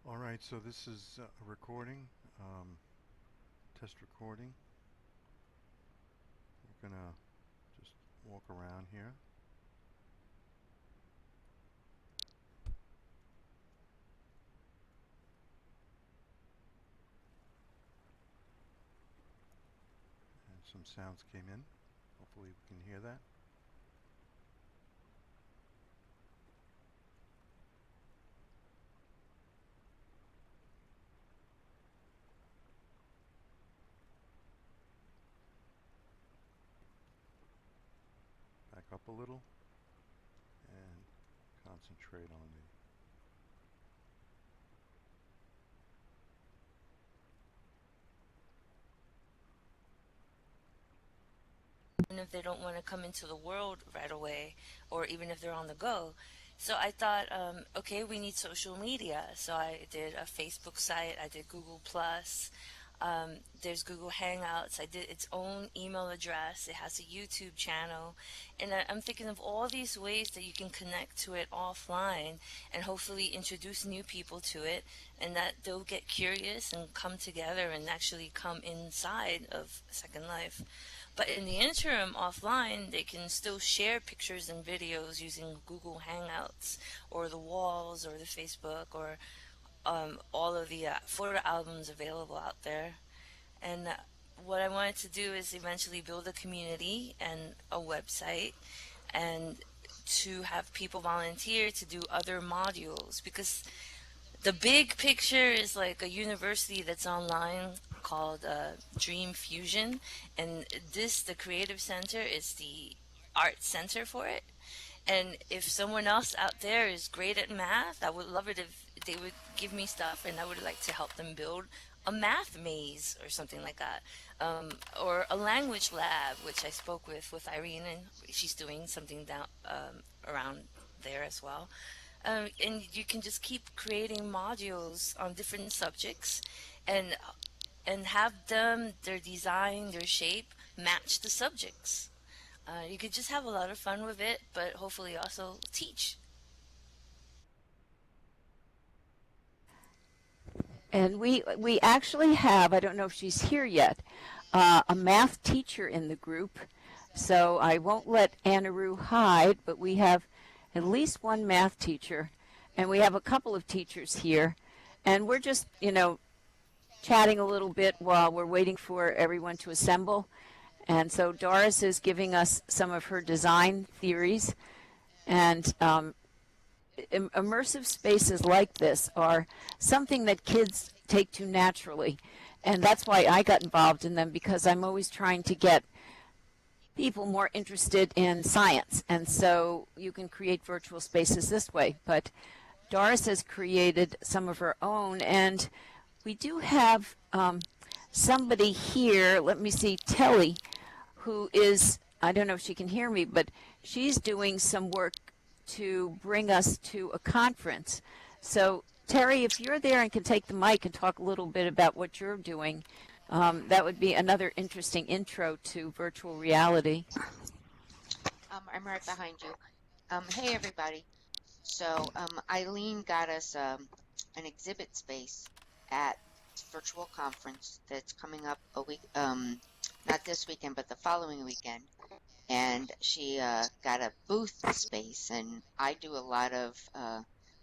All right, so this is a recording, test recording. We're gonna just walk around here. And some sounds came in. Hopefully we can hear that. Back up a little and concentrate on the. Even if they don't want to come into the world right away, or even if they're on the go. So I thought, okay, we need social media. So I did a Facebook site, I did Google Plus. There's Google Hangouts. I did its own email address. It has a YouTube channel. And I'm thinking of all these ways that you can connect to it offline and hopefully introduce new people to it, and that they'll get curious and come together and actually come inside of Second Life. But in the interim, offline, they can still share pictures and videos using Google Hangouts or the walls or the Facebook or all of the photo albums available out there. And what I wanted to do is eventually build a community and a website and to have people volunteer to do other modules, because the big picture is like a university that's online called Dream Fusion, and the Creative Center, is the art center for it. And if someone else out there is great at math, I would love it if they would give me stuff, and I would like to help them build a math maze or something like that, or a language lab, which I spoke with Irene, and she's doing something down around there as well. And you can just keep creating modules on different subjects, and have them, their design, their shape match the subjects. You could just have a lot of fun with it, but hopefully also teach. And we actually have, I don't know if she's here yet, a math teacher in the group. So I won't let Annaru hide, but we have at least one math teacher, and we have a couple of teachers here. And we're just, chatting a little bit while we're waiting for everyone to assemble. And so Doris is giving us some of her design theories. And immersive spaces like this are something that kids take to naturally. And that's why I got involved in them, because I'm always trying to get people more interested in science. And so you can create virtual spaces this way. But Doris has created some of her own, and we do have somebody here, let me see, Telly, who is, I don't know if she can hear me, but she's doing some work to bring us to a conference. So Terry, if you're there and can take the mic and talk a little bit about what you're doing, that would be another interesting intro to virtual reality. I'm right behind you. Hey everybody. So Eileen got us an exhibit space at virtual conference that's coming up a week, not this weekend, but the following weekend. And she got a booth space, and I do a lot of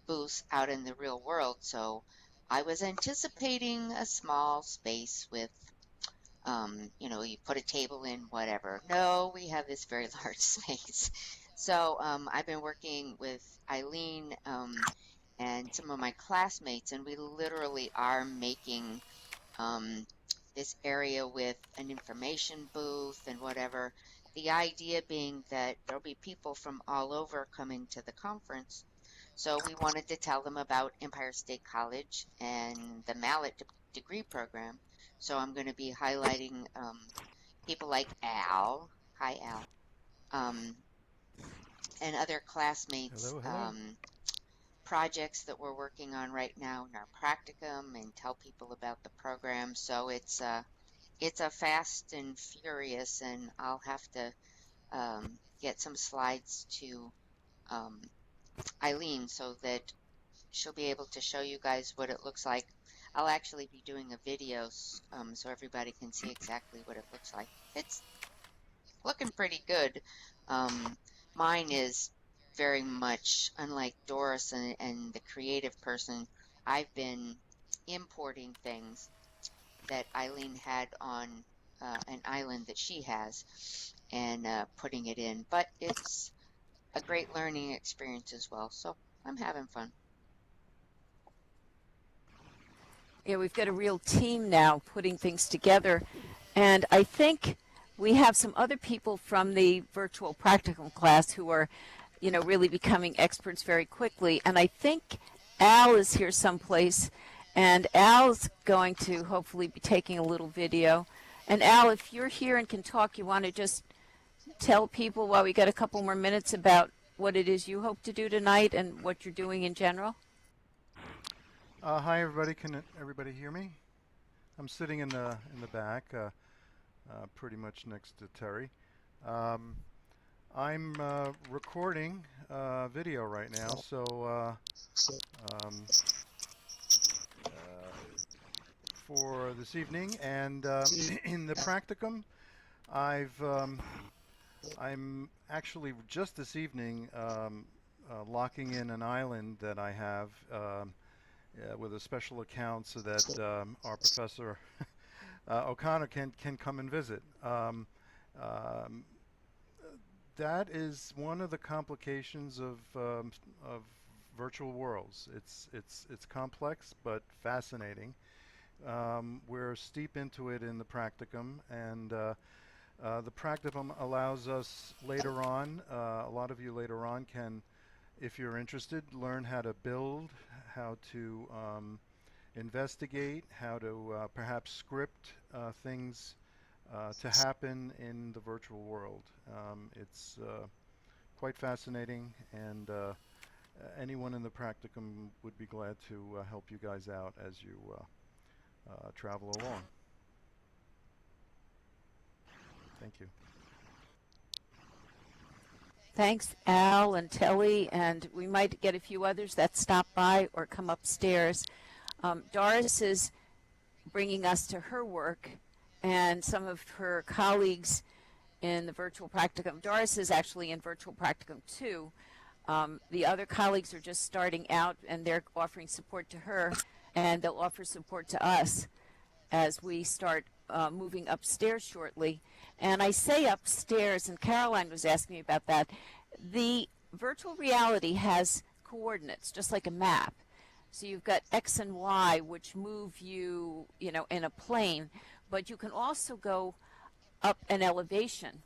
booths out in the real world. So I was anticipating a small space with you put a table in, whatever. No, we have this very large space. So I've been working with Eileen and some of my classmates, and we literally are making um, this area with an information booth and whatever. The idea being that there'll be people from all over coming to the conference. So we wanted to tell them about Empire State College and the Mallet degree program. So I'm going to be highlighting people like Al, hi Al, um, and other classmates, Hello, hello. projects that we're working on right now in our practicum, and tell people about the program. So it's a fast and furious, and I'll have to get some slides to um, Eileen so that she'll be able to show you guys what it looks like. I'll actually be doing a video so everybody can see exactly what it looks like. It's looking pretty good. Mine is very much unlike Doris and the creative person. I've been importing things that Eileen had on an island that she has and putting it in, but it's a great learning experience as well. So I'm having fun. Yeah, we've got a real team now putting things together. And I think we have some other people from the virtual practicum class who are, really becoming experts very quickly. And I think Al is here someplace, and Al's going to hopefully be taking a little video. And Al, if you're here and can talk, you want to just tell people while we got a couple more minutes about what it is you hope to do tonight and what you're doing in general? Hi, everybody. Can everybody hear me? I'm sitting in the back, pretty much next to Terry. I'm recording video right now, so for this evening, and in the practicum, I'm actually just this evening locking in an island that I have with a special account so that our professor O'Connor can come and visit. That is one of the complications of virtual worlds. It's complex but fascinating. We're steep into it in the practicum, and the practicum allows us later on, a lot of you later on can, if you're interested, learn how to build, how to investigate, how to perhaps script things to happen in the virtual world. It's quite fascinating, and anyone in the practicum would be glad to help you guys out as you travel along. Thank you. Thanks, Al and Telly, and we might get a few others that stop by or come upstairs. Doris is bringing us to her work, and some of her colleagues in the virtual practicum. Doris is actually in virtual practicum too. The other colleagues are just starting out, and they're offering support to her, and they'll offer support to us as we start moving upstairs shortly. And I say upstairs, and Caroline was asking me about that. The virtual reality has coordinates, just like a map. So you've got X and Y, which move you, in a plane, but you can also go up an elevation.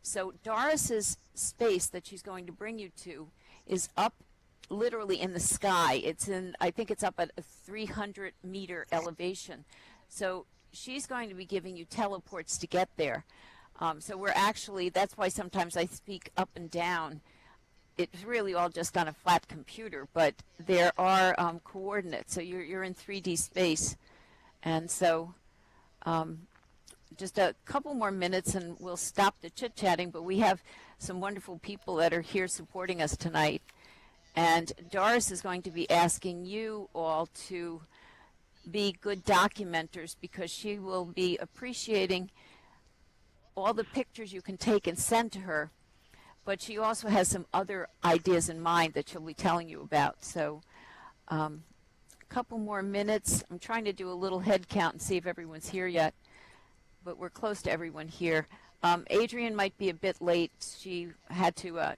So Doris's space that she's going to bring you to is up literally in the sky. I think it's up at a 300-meter elevation. So she's going to be giving you teleports to get there. So that's why sometimes I speak up and down. It's really all just on a flat computer, but there are coordinates. So you're in 3D space. And so just a couple more minutes and we'll stop the chit-chatting, but we have some wonderful people that are here supporting us tonight. And Doris is going to be asking you all to be good documenters, because she will be appreciating all the pictures you can take and send to her, but she also has some other ideas in mind that she'll be telling you about. So a couple more minutes. I'm trying to do a little head count and see if everyone's here yet, but we're close to everyone here. Adrienne might be a bit late. She had to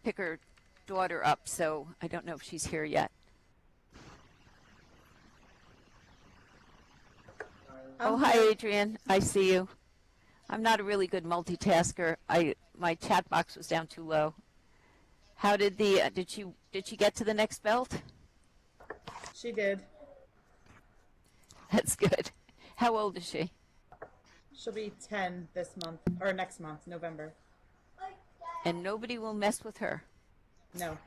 pick her daughter up, so I don't know if she's here yet. Oh, hi, Adrienne. I see you. I'm not a really good multitasker. My chat box was down too low. How did did she get to the next belt? She did. That's good. How old is she? She'll be 10 this month, or next month, November. And nobody will mess with her. No.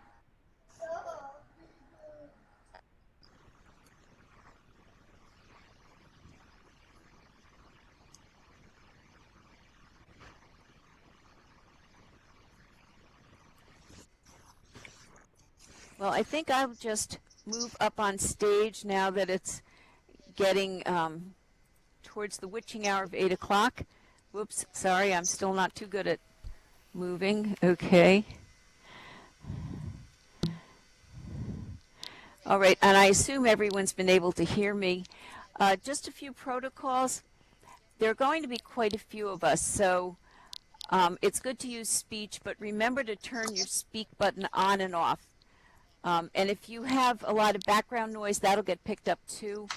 Well, I think I'll just move up on stage now that it's getting towards the witching hour of 8 o'clock. Whoops, sorry, I'm still not too good at moving. Okay. All right, and I assume everyone's been able to hear me. Just a few protocols. There are going to be quite a few of us, so it's good to use speech, but remember to turn your speak button on and off. And if you have a lot of background noise, that'll get picked up too.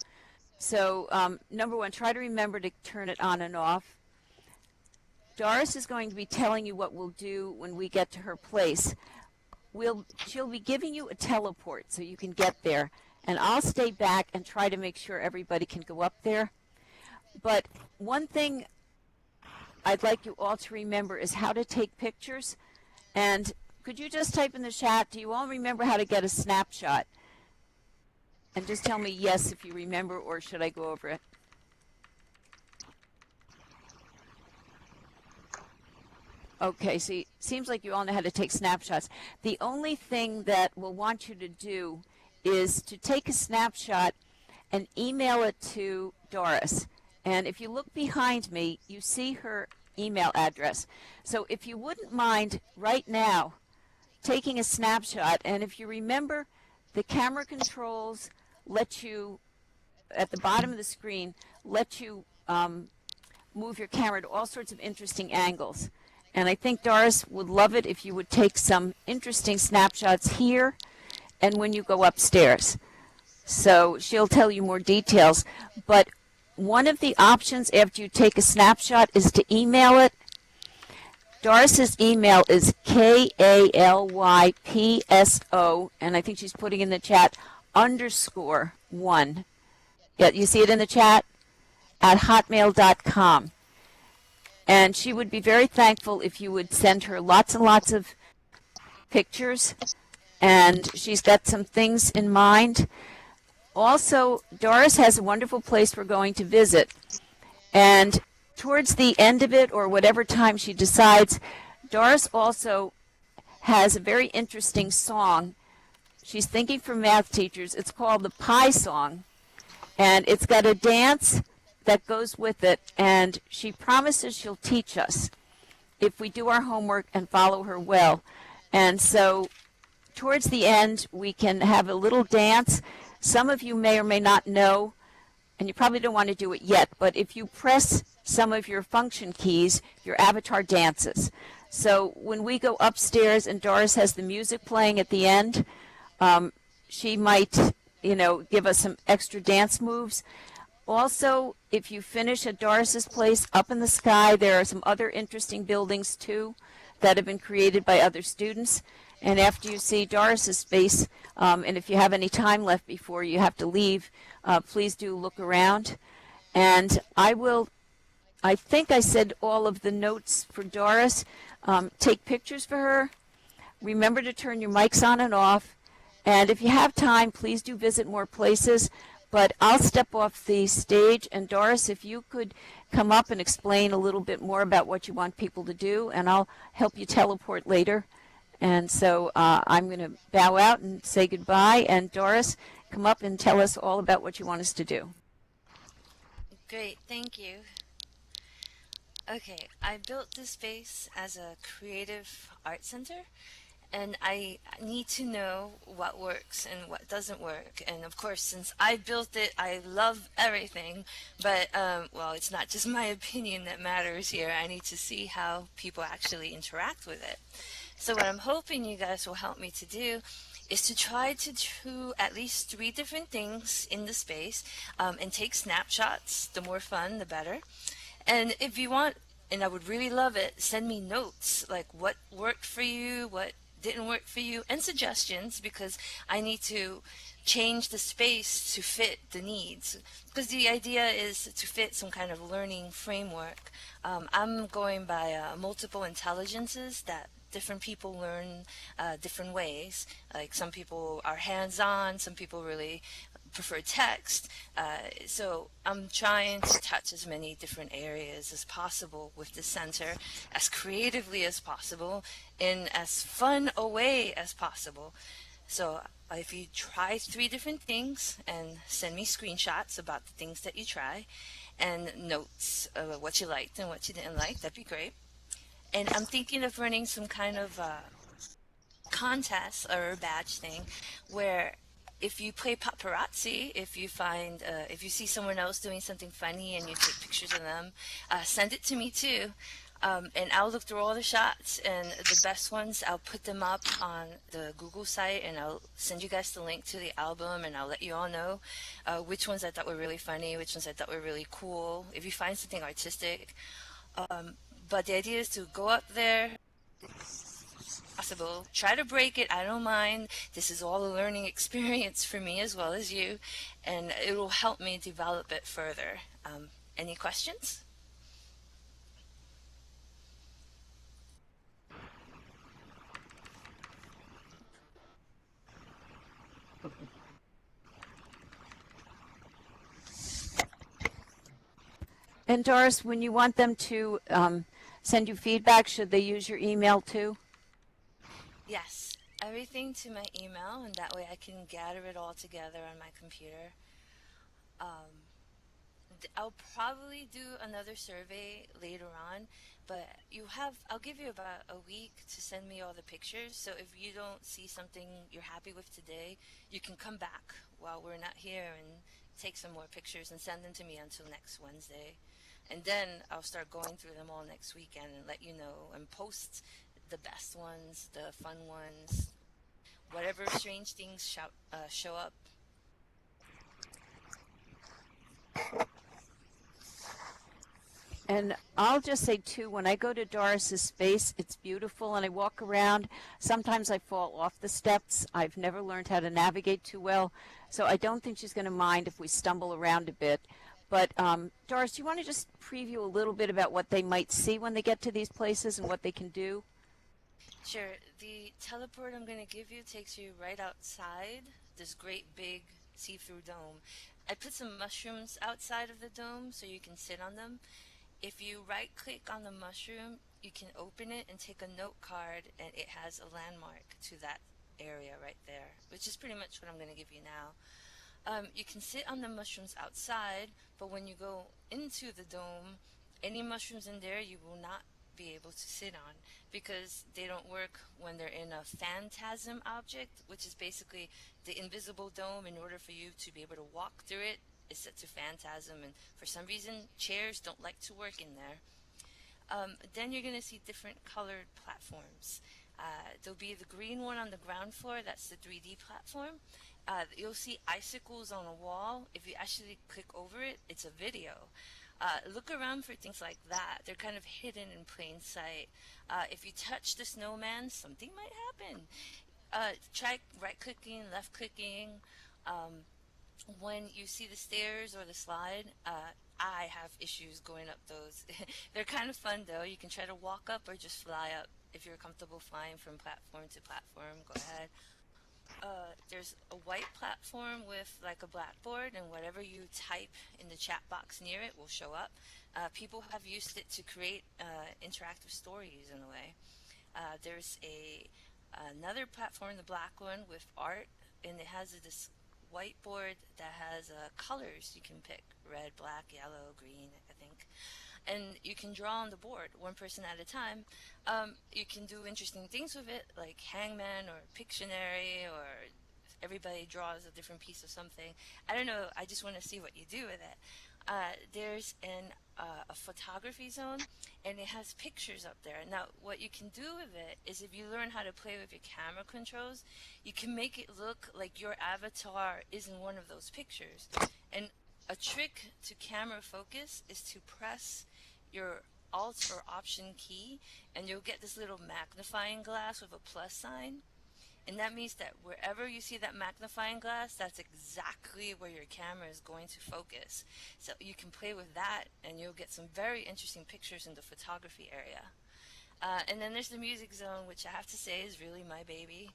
So number one, try to remember to turn it on and off. Doris is going to be telling you what we'll do when we get to her place. She'll be giving you a teleport so you can get there. And I'll stay back and try to make sure everybody can go up there. But one thing I'd like you all to remember is how to take pictures. And could you just type in the chat, do you all remember how to get a snapshot? And just tell me yes if you remember, or should I go over it? Okay, so it seems like you all know how to take snapshots. The only thing that we'll want you to do is to take a snapshot and email it to Doris. And if you look behind me, you see her email address. So if you wouldn't mind right now taking a snapshot, and if you remember, the camera controls let you, at the bottom of the screen, let you move your camera to all sorts of interesting angles. And I think Doris would love it if you would take some interesting snapshots here and when you go upstairs. So she'll tell you more details. But one of the options after you take a snapshot is to email it. Doris's email is KALYPSO, and I think she's putting in the chat _1. Yeah, you see it in the chat? At hotmail.com. And she would be very thankful if you would send her lots and lots of pictures. And she's got some things in mind. Also, Doris has a wonderful place we're going to visit. And towards the end of it, or whatever time she decides, Doris also has a very interesting song. She's thinking for math teachers. It's called the Pie Song. And it's got a dance that goes with it, and she promises she'll teach us if we do our homework and follow her well. And so towards the end, we can have a little dance. Some of you may or may not know, and you probably don't want to do it yet, but if you press some of your function keys, your avatar dances. So when we go upstairs and Doris has the music playing at the end, she might, give us some extra dance moves. Also, if you finish at Doris's place up in the sky, there are some other interesting buildings too that have been created by other students. And after you see Doris's space, and if you have any time left before you have to leave, please do look around. And I think I said all of the notes for Doris. Take pictures for her. Remember to turn your mics on and off. And if you have time, please do visit more places. But I'll step off the stage, and Doris, if you could come up and explain a little bit more about what you want people to do, and I'll help you teleport later. And so I'm going to bow out and say goodbye, and Doris, come up and tell us all about what you want us to do. Great, thank you. Okay, I built this space as a creative art center, and I need to know what works and what doesn't work. And of course, since I built it, I love everything. But, well, it's not just my opinion that matters here. I need to see how people actually interact with it. So what I'm hoping you guys will help me to do is to try to do at least 3 different things in the space and take snapshots. The more fun, the better. And if you want, and I would really love it, send me notes, like what worked for you, what didn't work for you, and suggestions, because I need to change the space to fit the needs, because the idea is to fit some kind of learning framework. I'm going by multiple intelligences that different people learn different ways. Like some people are hands-on, some people really prefer text. So I'm trying to touch as many different areas as possible with the center, as creatively as possible, in as fun a way as possible. So if you try three different things and send me screenshots about the things that you try and notes of what you liked and what you didn't like, that'd be great. And I'm thinking of running some kind of contest or a badge thing where if you play paparazzi, if you see someone else doing something funny and you take pictures of them, send it to me too. And I'll look through all the shots and the best ones, I'll put them up on the Google site and I'll send you guys the link to the album and I'll let you all know which ones I thought were really funny, which ones I thought were really cool. If you find something artistic, um, but the idea is to go up there, possible. Try to break it. I don't mind. This is all a learning experience for me as well as you, and it will help me develop it further. Any questions? And Doris, when you want them to send you feedback, should they use your email too? Yes, everything to my email, and that way I can gather it all together on my computer. Um, I'll probably do another survey later on, but I'll give you about a week to send me all the pictures. So if you don't see something you're happy with today, you can come back while we're not here and take some more pictures and send them to me until next Wednesday. And then I'll start going through them all next weekend and let you know and post the best ones, the fun ones, whatever strange things show up. And I'll just say too, when I go to Doris's space, it's beautiful and I walk around. Sometimes I fall off the steps. I've never learned how to navigate too well. So I don't think she's going to mind if we stumble around a bit. But Doris, do you want to just preview a little bit about what they might see when they get to these places and what they can do? Sure. The teleport I'm going to give you takes you right outside this great big see-through dome. I put some mushrooms outside of the dome so you can sit on them. If you right click on the mushroom, you can open it and take a note card, and it has a landmark to that area right there, which is pretty much what I'm going to give you now. You can sit on the mushrooms outside, but when you go into the dome, any mushrooms in there you will not be able to sit on because they don't work when they're in a phantasm object, which is basically the invisible dome. In order for you to be able to walk through it, it's set to phantasm, and for some reason, chairs don't like to work in there. Then you're going to see different colored platforms. There'll be the green one on the ground floor, that's the 3D platform. You'll see icicles on a wall. If you actually click over it, it's a video. Look around for things like that. They're kind of hidden in plain sight. If you touch the snowman, something might happen. Try right clicking, left clicking. When you see the stairs or the slide, I have issues going up those. They're kind of fun though. You can try to walk up or just fly up. If you're comfortable flying from platform to platform, go ahead. There's a white platform with like a blackboard, and whatever you type in the chat box near it will show up. People have used it to create interactive stories in a way. There's another platform, the black one, with art, and it has this whiteboard that has colors you can pick: red, black, yellow, green, I think. And you can draw on the board one person at a time. You can do interesting things with it, like hangman or Pictionary, or everybody draws a different piece of something. I don't know, I just want to see what you do with it. There's a photography zone, and it has pictures up there. Now, what you can do with it is, if you learn how to play with your camera controls, you can make it look like your avatar is in one of those pictures. And a trick to camera focus is to press your Alt or Option key, and you'll get this little magnifying glass with a plus sign. And that means that wherever you see that magnifying glass, that's exactly where your camera is going to focus. So you can play with that, and you'll get some very interesting pictures in the photography area. And then there's the music zone, which I have to say is really my baby.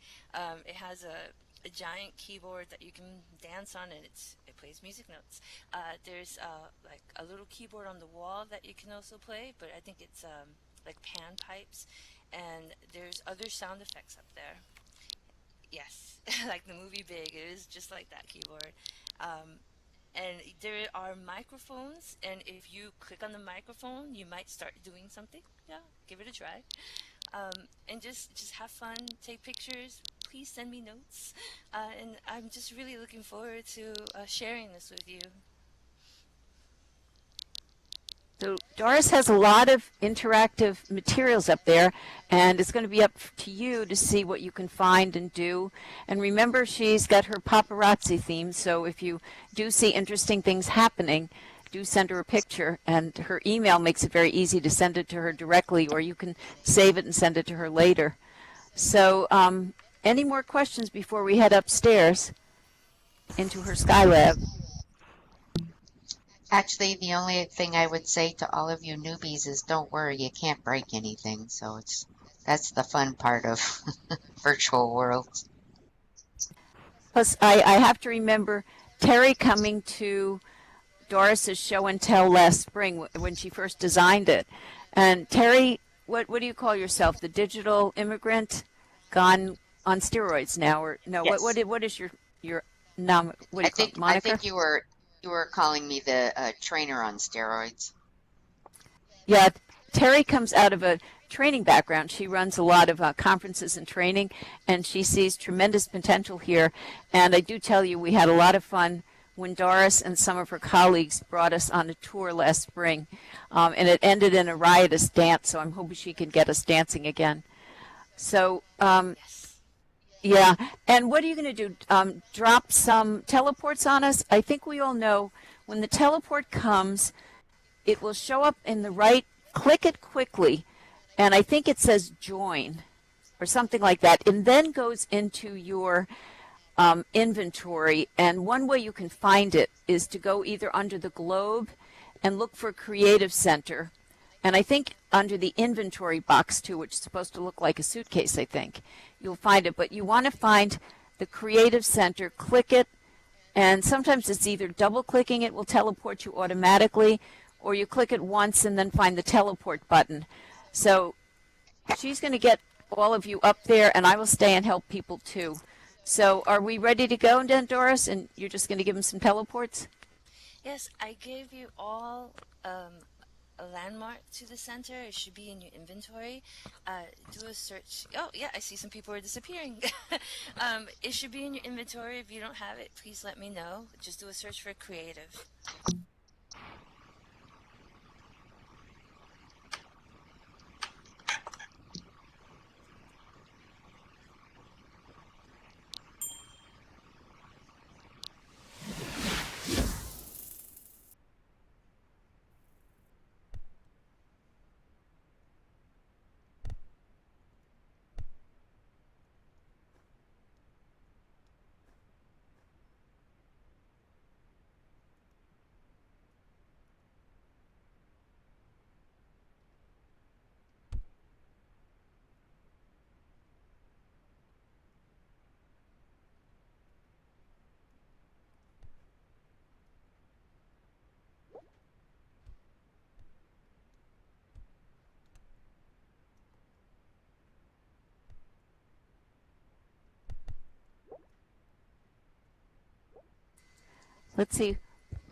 It has a giant keyboard that you can dance on, and it plays music notes. There's like a little keyboard on the wall that you can also play, but I think it's like pan pipes. And there's other sound effects up there. Yes, like the movie Big. It is just like that keyboard. Um, and there are microphones, and if you click on the microphone, you might start doing something. Yeah, give it a try. And just have fun, take pictures. Please send me notes, and I'm just really looking forward to sharing this with you. So Doris has a lot of interactive materials up there, and it's going to be up to you to see what you can find and do. And remember, she's got her paparazzi theme, so if you do see interesting things happening, do send her a picture, and her email makes it very easy to send it to her directly, or you can save it and send it to her later. So any more questions before we head upstairs into her Skylab? Actually, the only thing I would say to all of you newbies is don't worry, you can't break anything. So that's the fun part of virtual worlds. Plus, I have to remember Terry coming to Doris's show and tell last spring when she first designed it. And Terry, what do you call yourself? The digital immigrant gone on steroids now, or no? Yes. What is your what do I you call it, think I moniker? think you were calling me the trainer on steroids. Yeah, Terry comes out of a training background. She runs a lot of conferences and training, and she sees tremendous potential here. And I do tell you, we had a lot of fun when Doris and some of her colleagues brought us on a tour last spring. And it ended in a riotous dance, so I'm hoping she can get us dancing again. So, Yes. yeah. And what are you going to do? Drop some teleports on us? I think we all know when the teleport comes, it will show up in the right, click it quickly, and I think it says join or something like that, and then goes into your inventory. And one way you can find it is to go either under the globe and look for Creative Center, and I think under the inventory box too, which is supposed to look like a suitcase, I think you'll find it. But you want to find the Creative Center, click it, and sometimes it's either double clicking it will teleport you automatically, or you click it once and then find the teleport button. So she's going to get all of you up there, and I will stay and help people too. So are we ready to go, then, Doris? And you're just going to give them some teleports? Yes, I gave you all a landmark to the center. It should be in your inventory. Do a search. Oh, yeah, I see some people are disappearing. It should be in your inventory. If you don't have it, please let me know. Just do a search for creative. Let's see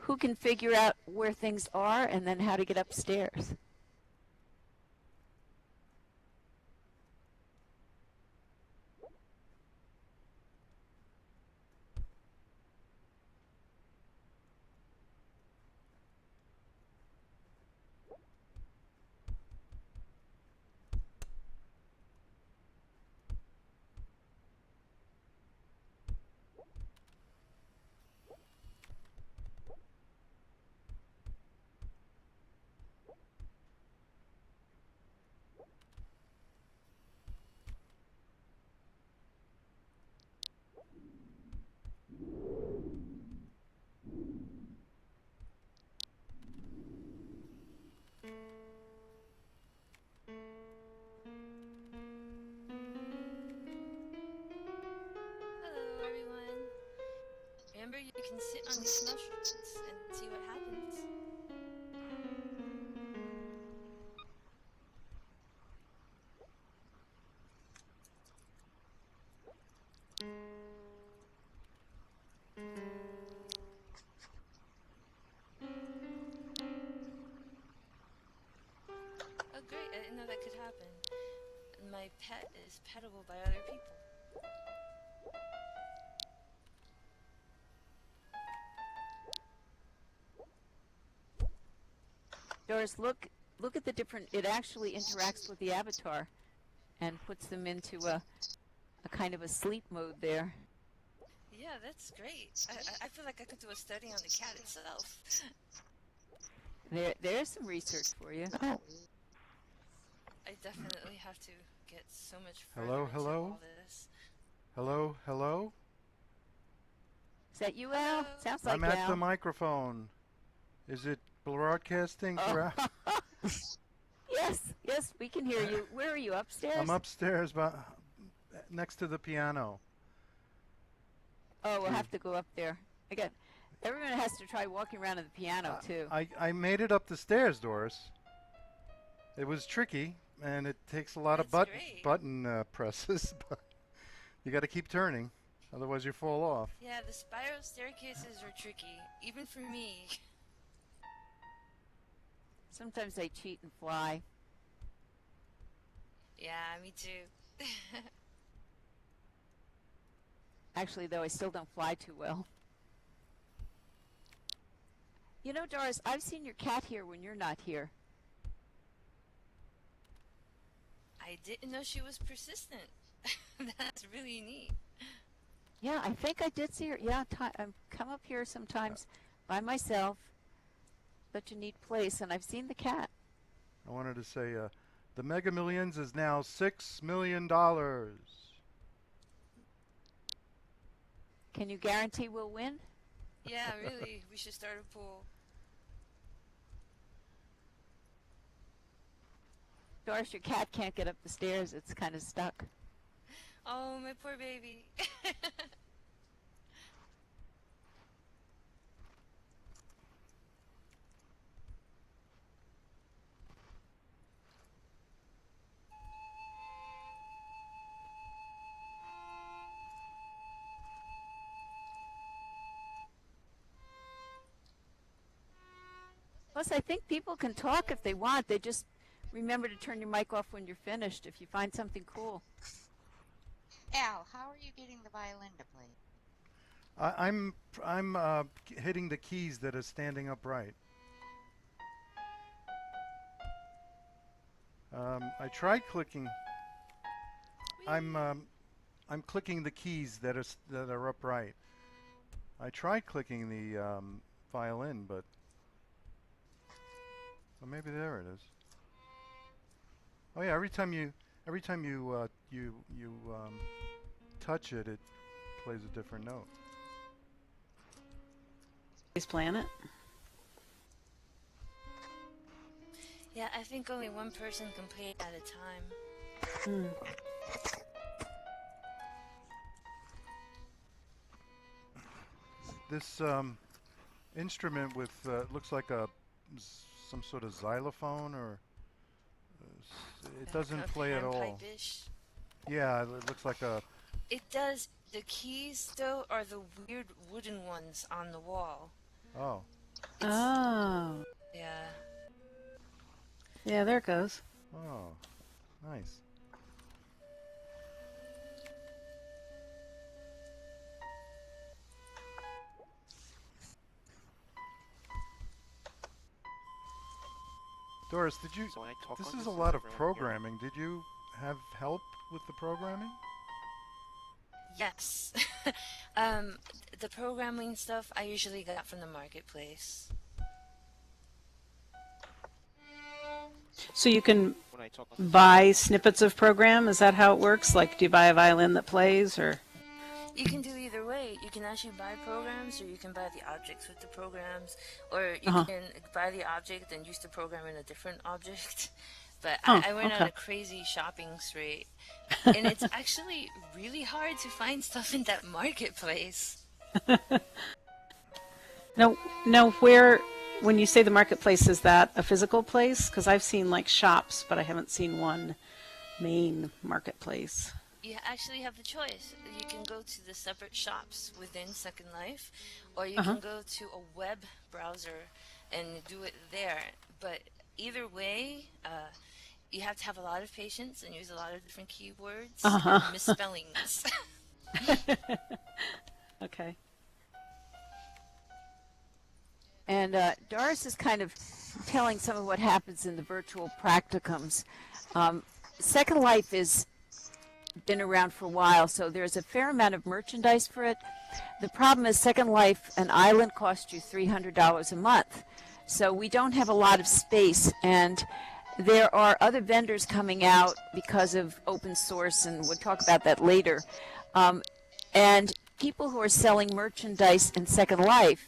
who can figure out where things are and then how to get upstairs. Hello, everyone. Remember, you can sit on these mushrooms and see what happens. my pet is pettable by other people. Doris, look at the different. It actually interacts with the avatar, and puts them into a kind of a sleep mode there. Yeah, that's great. I feel like I could do a study on the cat itself. There's some research for you. I definitely have to get so much further Hello, into hello? all this. Hello, hello? Is that you, Al? Hello. Sounds like I'm at Al. the microphone. Is it broadcasting for Yes, we can hear you. Where are you, upstairs? I'm upstairs next to the piano. Oh, we'll have to go up there. Again, everyone has to try walking around on the piano, too. I made it up the stairs, Doris. It was tricky, and it takes a lot of That's great. button presses, but you got to keep turning, otherwise you fall off. Yeah, the spiral staircases are tricky, even for me. Sometimes I cheat and fly. Yeah, me too. Actually, though, I still don't fly too well. You know, Doris, I've seen your cat here when you're not here. I didn't know she was persistent. That's really neat. Yeah, I think I did see her. Yeah, I come up here sometimes by myself. Such a neat place, and I've seen the cat. I wanted to say the Mega Millions is now $6 million. Can you guarantee we'll win? Yeah, really, we should start a pool. Doris, your cat can't get up the stairs. It's kind of stuck. Oh, my poor baby. Plus, I think people can talk if they want. They just remember to turn your mic off when you're finished if you find something cool. Al, how are you getting the violin to play? I'm hitting the keys that are standing upright. I tried clicking. I'm clicking the keys that are upright. I tried clicking the violin, but well, maybe there it is. Oh yeah, every time you touch it, it plays a different note. Space Planet. Yeah, I think only one person can play at a time. This instrument with looks like some sort of xylophone, or it doesn't play at all. Panpipe-ish. Yeah, it looks like a. It does. The keys, though, are the weird wooden ones on the wall. Oh, Oh. Yeah. Yeah, there it goes. oh, nice. Doris, did you? So when I talk This on is a this, lot of everyone hear me? programming. Did you have help with the programming? Yes. The programming stuff I usually got from the marketplace. So you can When I talk on this, buy snippets of program? Is that how it works? Like, do you buy a violin that plays, or? You can do either way. You can actually buy programs, or you can buy the objects with the programs, or you can buy the object and use the program in a different object. But I went on okay. a crazy shopping spree, and it's actually really hard to find stuff in that marketplace. No, where, when you say the marketplace, is that a physical place? Because I've seen like shops, but I haven't seen one main marketplace. You actually have the choice. You can go to the separate shops within Second Life, or you Uh-huh. can go to a web browser and do it there. But either way, you have to have a lot of patience and use a lot of different keywords Uh-huh. and misspellings. Okay. And Doris is kind of telling some of what happens in the virtual practicums. Um, Second Life is been around for a while, so there's a fair amount of merchandise for it. The problem is Second Life, an island costs you $300 a month. So we don't have a lot of space, and there are other vendors coming out because of open source, and we'll talk about that later. Um, and people who are selling merchandise in Second Life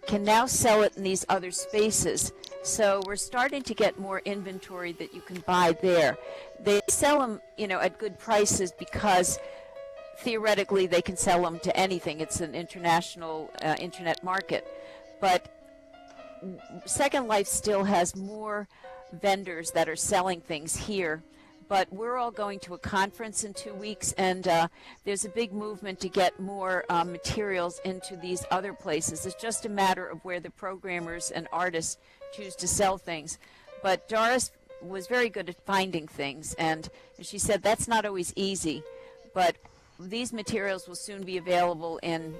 can now sell it in these other spaces. So we're starting to get more inventory that you can buy there. They sell them, at good prices because theoretically they can sell them to anything. It's an international internet market. But Second Life still has more vendors that are selling things here. But we're all going to a conference in 2 weeks, and there's a big movement to get more materials into these other places. It's just a matter of where the programmers and artists choose to sell things. But Doris was very good at finding things, and she said that's not always easy, but these materials will soon be available in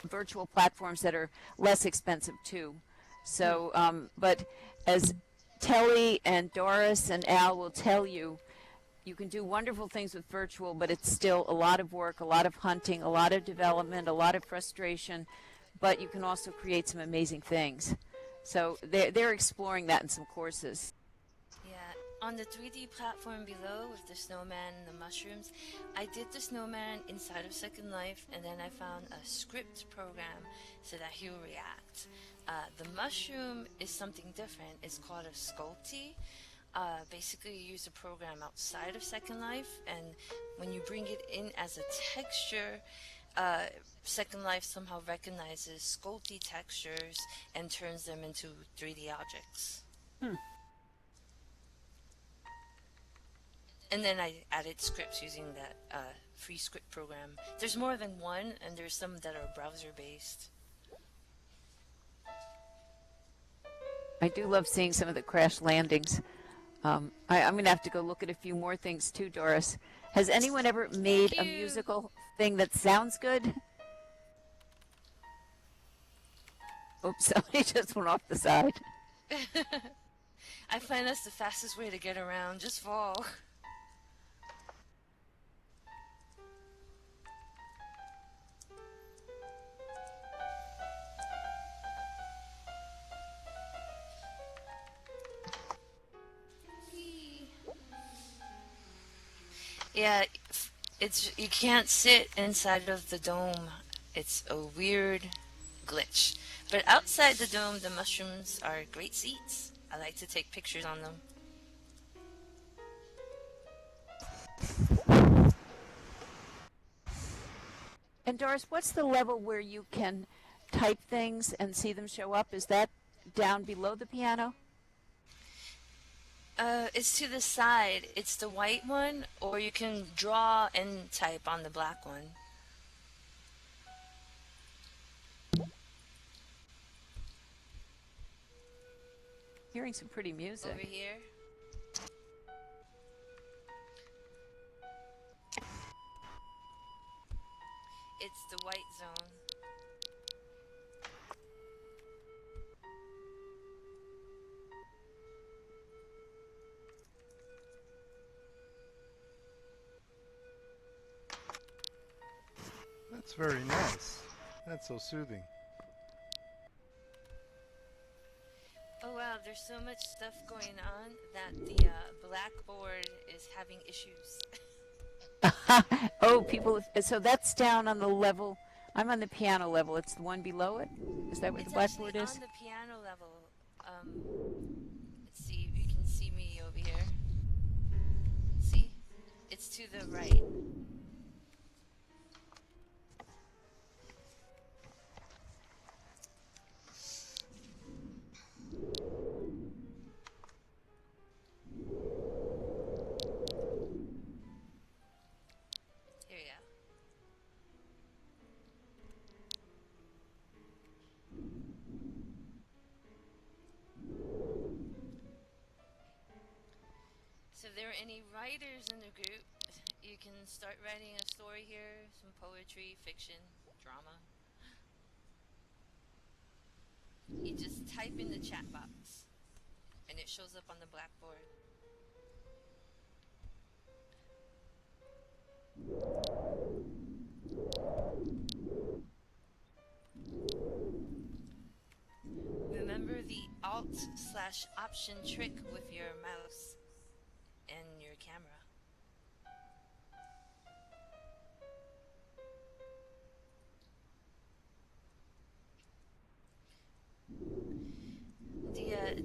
virtual platforms that are less expensive too. So, but as Telly and Doris and Al will tell you, you can do wonderful things with virtual, but it's still a lot of work, a lot of hunting, a lot of development, a lot of frustration, but you can also create some amazing things. So they're exploring that in some courses. Yeah, on the 3D platform below with the snowman and the mushrooms, I did the snowman inside of Second Life, and then I found a script program so that he will react. The mushroom is something different. It's called a Sculpty. Basically, you use a program outside of Second Life, and when you bring it in as a texture, Second Life somehow recognizes Sculpty textures and turns them into 3D objects. Hmm. And then I added scripts using that free script program. There's more than one, and there's some that are browser based. I do love seeing some of the crash landings. I'm going to have to go look at a few more things too, Doris. Has anyone ever made a musical thing that sounds good? Oops, somebody just went off the side. I find that's the fastest way to get around. Just fall. Yeah, it's you can't sit inside of the dome. It's a weird glitch. But outside the dome, the mushrooms are great seats. I like to take pictures on them. And Doris, what's the level where you can type things and see them show up? Is that down below the piano? It's to the side. It's the white one, or you can draw and type on the black one. Hearing some pretty music. Over here. It's the white zone. That's very nice. That's so soothing. Oh wow, there's so much stuff going on that the blackboard is having issues. Oh, people. So that's down on the level. I'm on the piano level. It's the one below it? Is that what It's the blackboard actually is? on the piano level. Let's see if you can see me over here. See? It's to the right. Here we go. So there are any writers in the group, you can start writing a story here, some poetry, fiction, drama. You just type in the chat box and it shows up on the blackboard. Remember the Alt/Option trick with your mouse and your camera.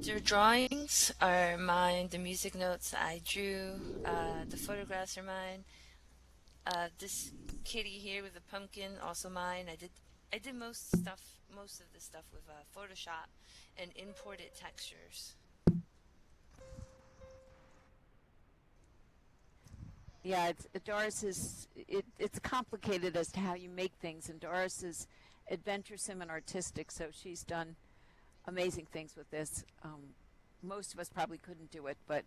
The drawings are mine, the music notes I drew, the photographs are mine. This kitty here with the pumpkin, also mine. I did most of the stuff with Photoshop and imported textures. Yeah, Doris is it's complicated as to how you make things, and Doris is adventuresome and artistic, so she's done amazing things with this. Most of us probably couldn't do it, but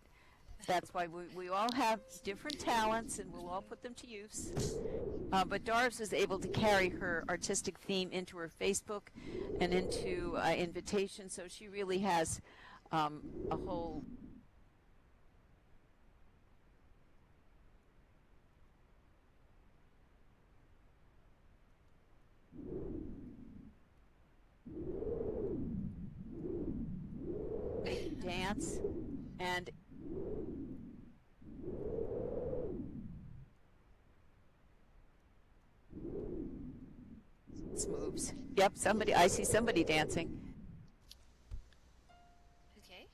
that's why we all have different talents, and we'll all put them to use. But Doris is able to carry her artistic theme into her Facebook and into invitations, so she really has a whole. Dance and moves. Yep, I see somebody dancing. Okay.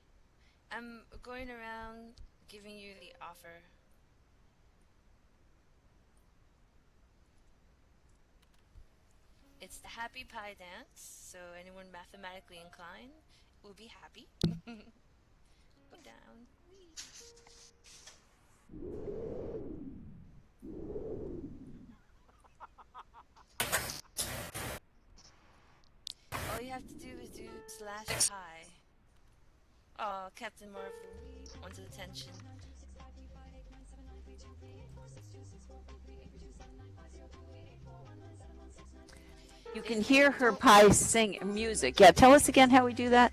I'm going around giving you the offer. It's the happy pie dance, so anyone mathematically inclined will be happy. Go down. All you have to do is do /pie. Oh, Captain Marvel wants attention. You can hear her pie sing music. Yeah, tell us again how we do that.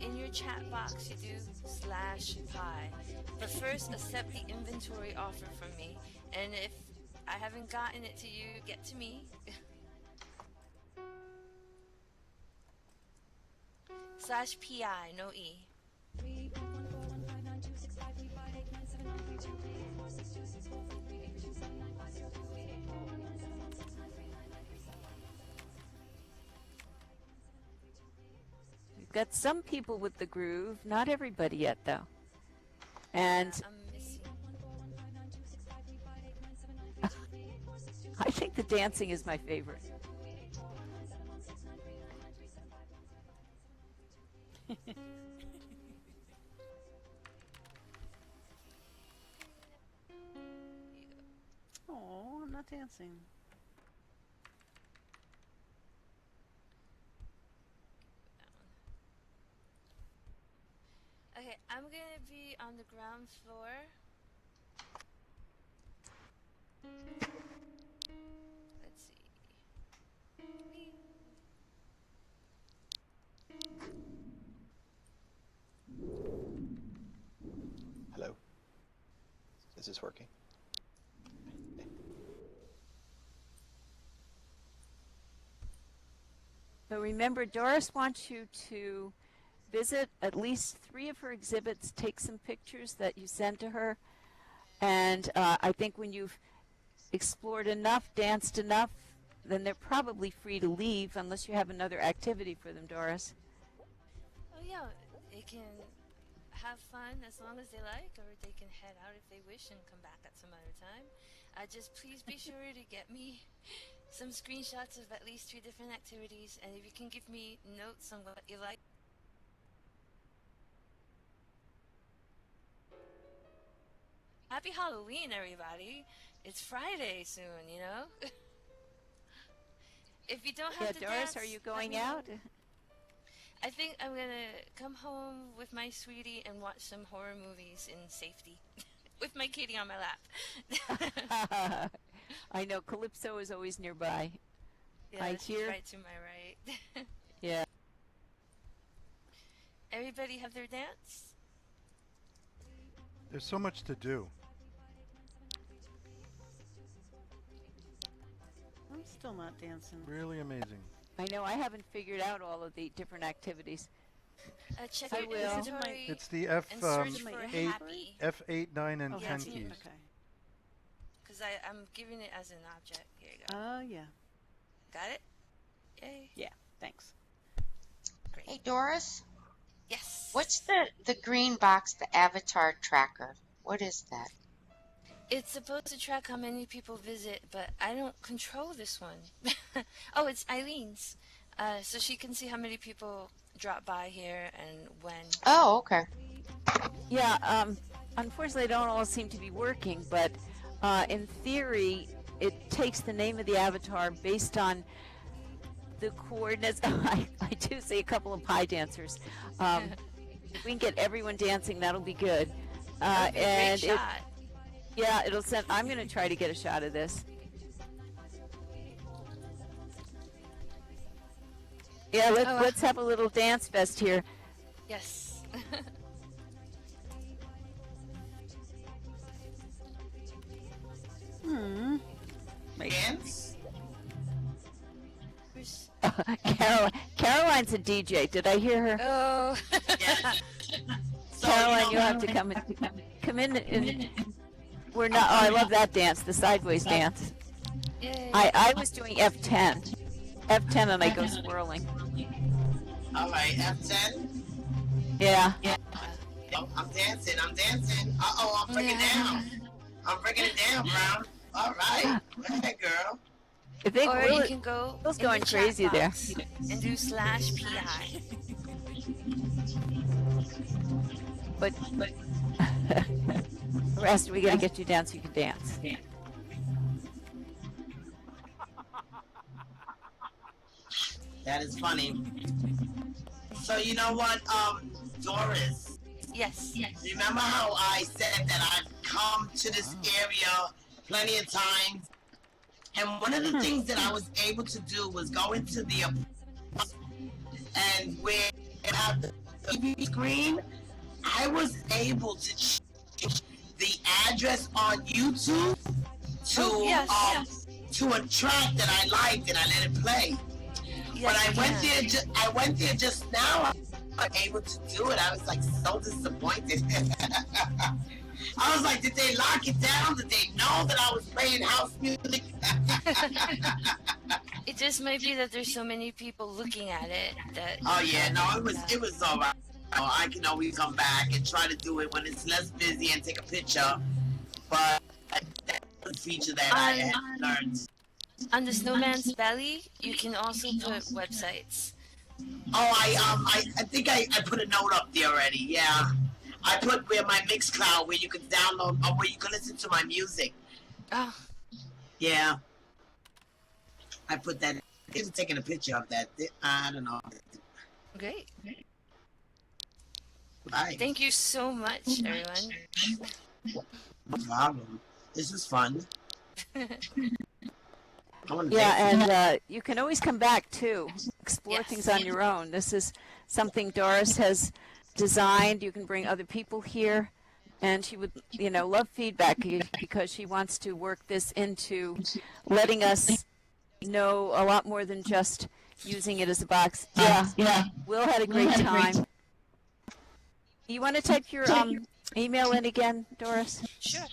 In your chat box, you do /pie. But first, accept the inventory offer from me. And if I haven't gotten it to you, get to me. /PI, no E. We've got some people with the groove, not everybody yet though. And I'm missing. I think the dancing is my favorite. Oh, I'm not dancing. Okay, I'm gonna be on the ground floor. Let's see. Hello. Is this working? So remember, Doris wants you to visit at least 3 of her exhibits, take some pictures that you send to her, and I think when you've explored enough, danced enough, then they're probably free to leave unless you have another activity for them, Doris. Oh yeah, they can have fun as long as they like, or they can head out if they wish and come back at some other time. Just please be sure to get me some screenshots of at least 3 different activities, and if you can give me notes on what you like. Happy Halloween, everybody! It's Friday soon, you know? If you don't have Yeah, to Doris, dance, are you let going me know. out? I think I'm gonna come home with my sweetie and watch some horror movies in safety, with my kitty on my lap. I know Calypso is always nearby. Yeah, I she's hear. right to my right. Yeah. Everybody have their dance? There's so much to do. I'm still not dancing. Really amazing. I know I haven't figured out all of the different activities. Check I your will. inventory It's the F and search my for inventory? happy. F8, 9, and Oh, 10 yes, keys. Okay. Because I'm giving it as an object. Here you go. Oh, yeah. Got it? Yay. Yeah. Thanks. Great. Hey, Doris, Yes. what's the green box, the avatar tracker? What is that? It's supposed to track how many people visit, but I don't control this one. Oh, it's Eileen's. So she can see how many people drop by here and when. Oh, okay. Yeah, unfortunately, they don't all seem to be working, but in theory, it takes the name of the avatar based on the coordinates. I do see a couple of pie dancers. If we can get everyone dancing, that'll be good. That would be a great And shot. yeah, it'll send. I'm going to try to get a shot of this. Yeah, let's have a little dance fest here. Yes. Dance? Who's- Caroline's a DJ. Did I hear her? Oh. Yes. So, Caroline, you'll have to come in and we're not. Oh, I love that dance, the sideways dance. Yay. I was doing F10, and I go swirling. all right, F10. Yeah. Oh, I'm dancing. Uh-oh, I'm breaking down. I'm breaking it down, Brown. All right. Go ahead, girl. I think Or you can go Will's in going the chat crazy there. box and do /PI. But the rest, we got to get you down so you can dance. That is funny. So you know what, Doris? Yes. Remember how I said that I've come to this area plenty of times? And one of the things that I was able to do was go into the and where it had the TV screen, I was able to change the address on YouTube to Oh, yes. to a track that I liked and I let it play. Yes, But I you went can. there. I went there just now. I was able to do it. I was like so disappointed. I was like, did they lock it down? Did they know that I was playing house music? It just might be that there's so many people looking at it that. Oh yeah, no, it was alright. I can always come back and try to do it when it's less busy and take a picture. But that's a feature that I had learned. On the snowman's belly, you can also put websites. Oh, I think I put a note up there already. Yeah, I put where my Mixcloud, where you can download or where you can listen to my music. Oh, Yeah, I put that. I was taking a picture of that. I don't know. great. Bye. Thank you so much, everyone. No problem. This is fun. I wanna Yeah, dance. and you can always come back too, explore Yes. things on your own. This is something Doris has designed. You can bring other people here, and she would, love feedback because she wants to work this into letting us know a lot more than just using it as a box. Yeah. Will had a great time. You want to type your email in again, Doris? Sure.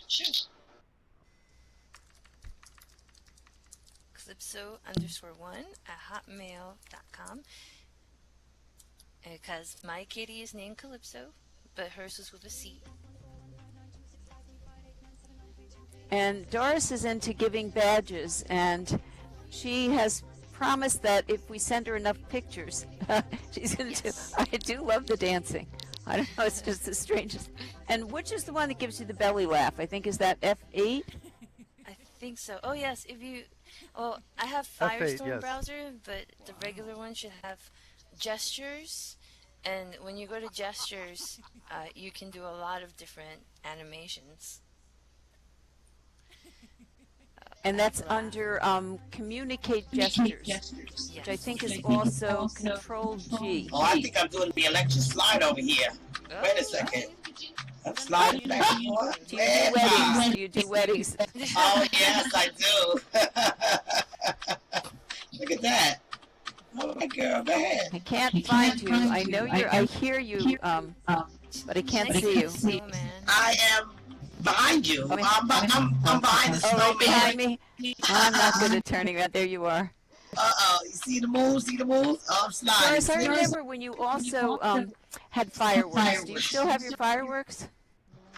Calypso_1 at hotmail.com. Because my kitty is named Calypso, but hers was with a C. And Doris is into giving badges, and she has promised that if we send her enough pictures, she's going to Yes. do. I do love the dancing. I don't know, it's just the strangest. And which is the one that gives you the belly laugh? I think is that F8? I think so. Oh yes, I have F8, Firestorm yes. browser, but the regular one should have gestures, and when you go to gestures, you can do a lot of different animations. And that's Wow. under communicate gestures, which I Yes. think is also Control G. Oh, I think I'm doing the electric slide over here. Wait a Oh, second. okay. I'm Then sliding you back know and what forth. to Do you do weddings? Do you do weddings? Oh, yes, I do. Look at that. Oh, my girl, go ahead. I can't find you. I know you're. I hear you, but I can't Next to see the you. snowman. I am behind you. Wait. I'm behind the Oh, right behind snowman. me. I'm not good at turning around. There you are. You see the moves? See the moves? Oh, I'm sliding. Doris, I See? remember when you also had fireworks. Do you still have your fireworks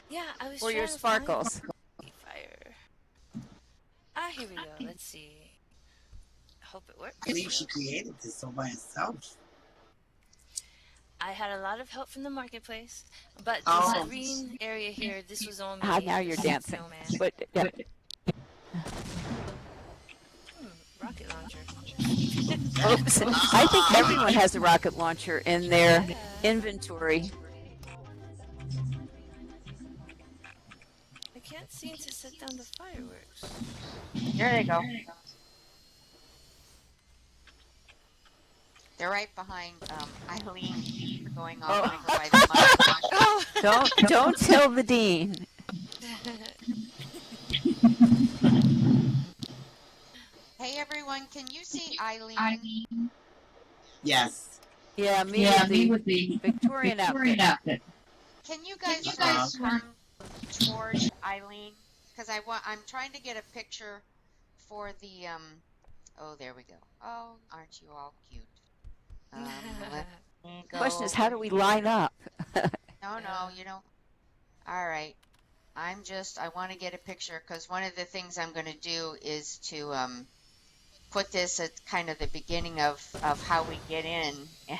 Yeah, I was or trying your to find sparkles? fire. Ah, here we go. Let's see. Hope it works. I believe she created this all by herself. I had a lot of help from the marketplace, but this Oh. green area here, this was all me. Ah, now you're This dancing. snowman. But yeah. Rocket launcher. Oops. I think everyone has a rocket launcher in their Yeah. inventory. I can't seem to set down the fireworks. There they go. They're right behind Eileen. They're going off Oh. over by the mud. Oh! Don't tell the dean. Hey everyone, can you see Eileen? Yes. Yeah, me with the Victorian outfit. Can you guys come towards Eileen? Because I'm trying to get a picture for the Oh, there we go. Oh, aren't you all cute? Let me go. Question is, how do we line up? No, you don't. All right. I want to get a picture because one of the things I'm going to do is to put this at kind of the beginning of how we get in and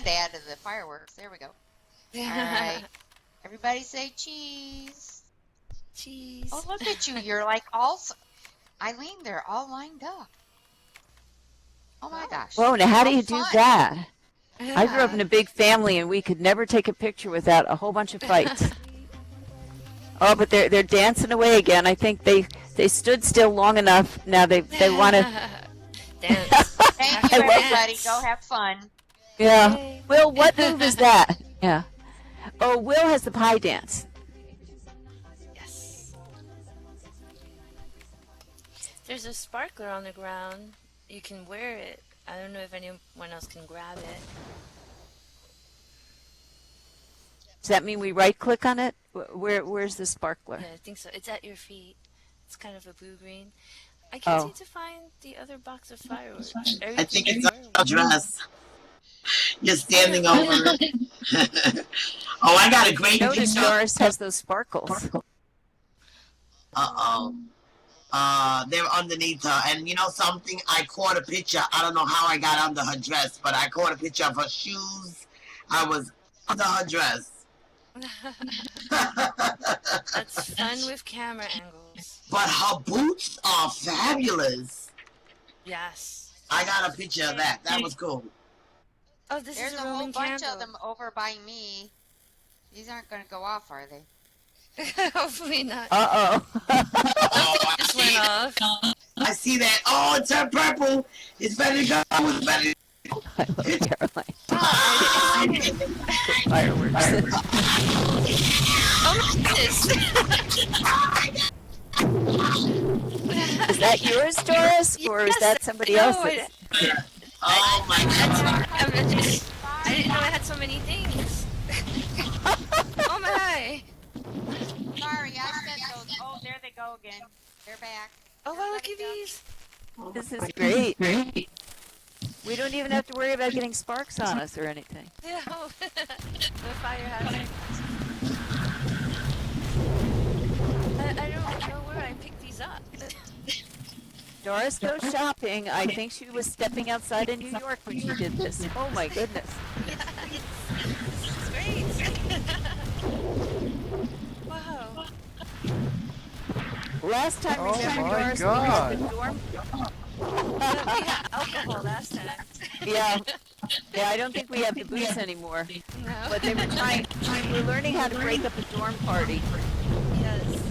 add to the fireworks. There we go. All right. Everybody say cheese. Cheese. Oh, look at you. You're like all, Eileen, they're all lined up. Oh my gosh. Whoa, now how do you do fun. that? I grew up in a big family and we could never take a picture without a whole bunch of fights. Oh, but they're dancing away again. I think they stood still long enough. Now they want to. Dance. Thank you, everybody. Go have fun. Yeah. Yay. Will, what move is that? Yeah. Oh, Will has the pie dance. Yes. There's a sparkler on the ground. You can wear it. I don't know if anyone else can grab it. Does that mean we right click on it? Where's the sparkler? Yeah, I think so. It's at your feet. It's kind of a blue-green. I can't Oh. seem to find the other box of fireworks. I think it's a dress. You're standing over it. Oh, I got a great Notice picture. Doris has those sparkles. Uh-oh. They're underneath her. And you know something? I caught a picture. I don't know how I got under her dress, but I caught a picture of her shoes. I was under her dress. That's fun with camera angles. But her boots are fabulous. Yes. I got a picture of that. That was cool. Oh, this There's is a a whole Roman bunch candle. of them over by me. These aren't going to go off, are they? Hopefully not. Uh-oh. Oh, I Just see went it. off. I see that. Oh, it's turned purple. It's better to go. It's better to I love Caroline. Ah! Fireworks. Oh my goodness. Is that yours, Doris? Or is Yes, that somebody no, else's? Oh my God. I didn't know I had so many things. Oh my. Sorry, I said those. Oh, there they go again. They're back. Oh wow, look at these. This is great. We don't even have to worry about getting sparks on us or anything. Yeah. The fire hazard. I don't know where I picked these up. Doris goes shopping. I think she was stepping outside in New York when she did this. Oh my goodness. This is great. Wow. Last time, Oh remember, my Doris, God. we had the dorm. We had alcohol last time. Yeah. Yeah, I don't think we have the booths anymore. No. But they were trying. We were learning how to break up a dorm party. Yes.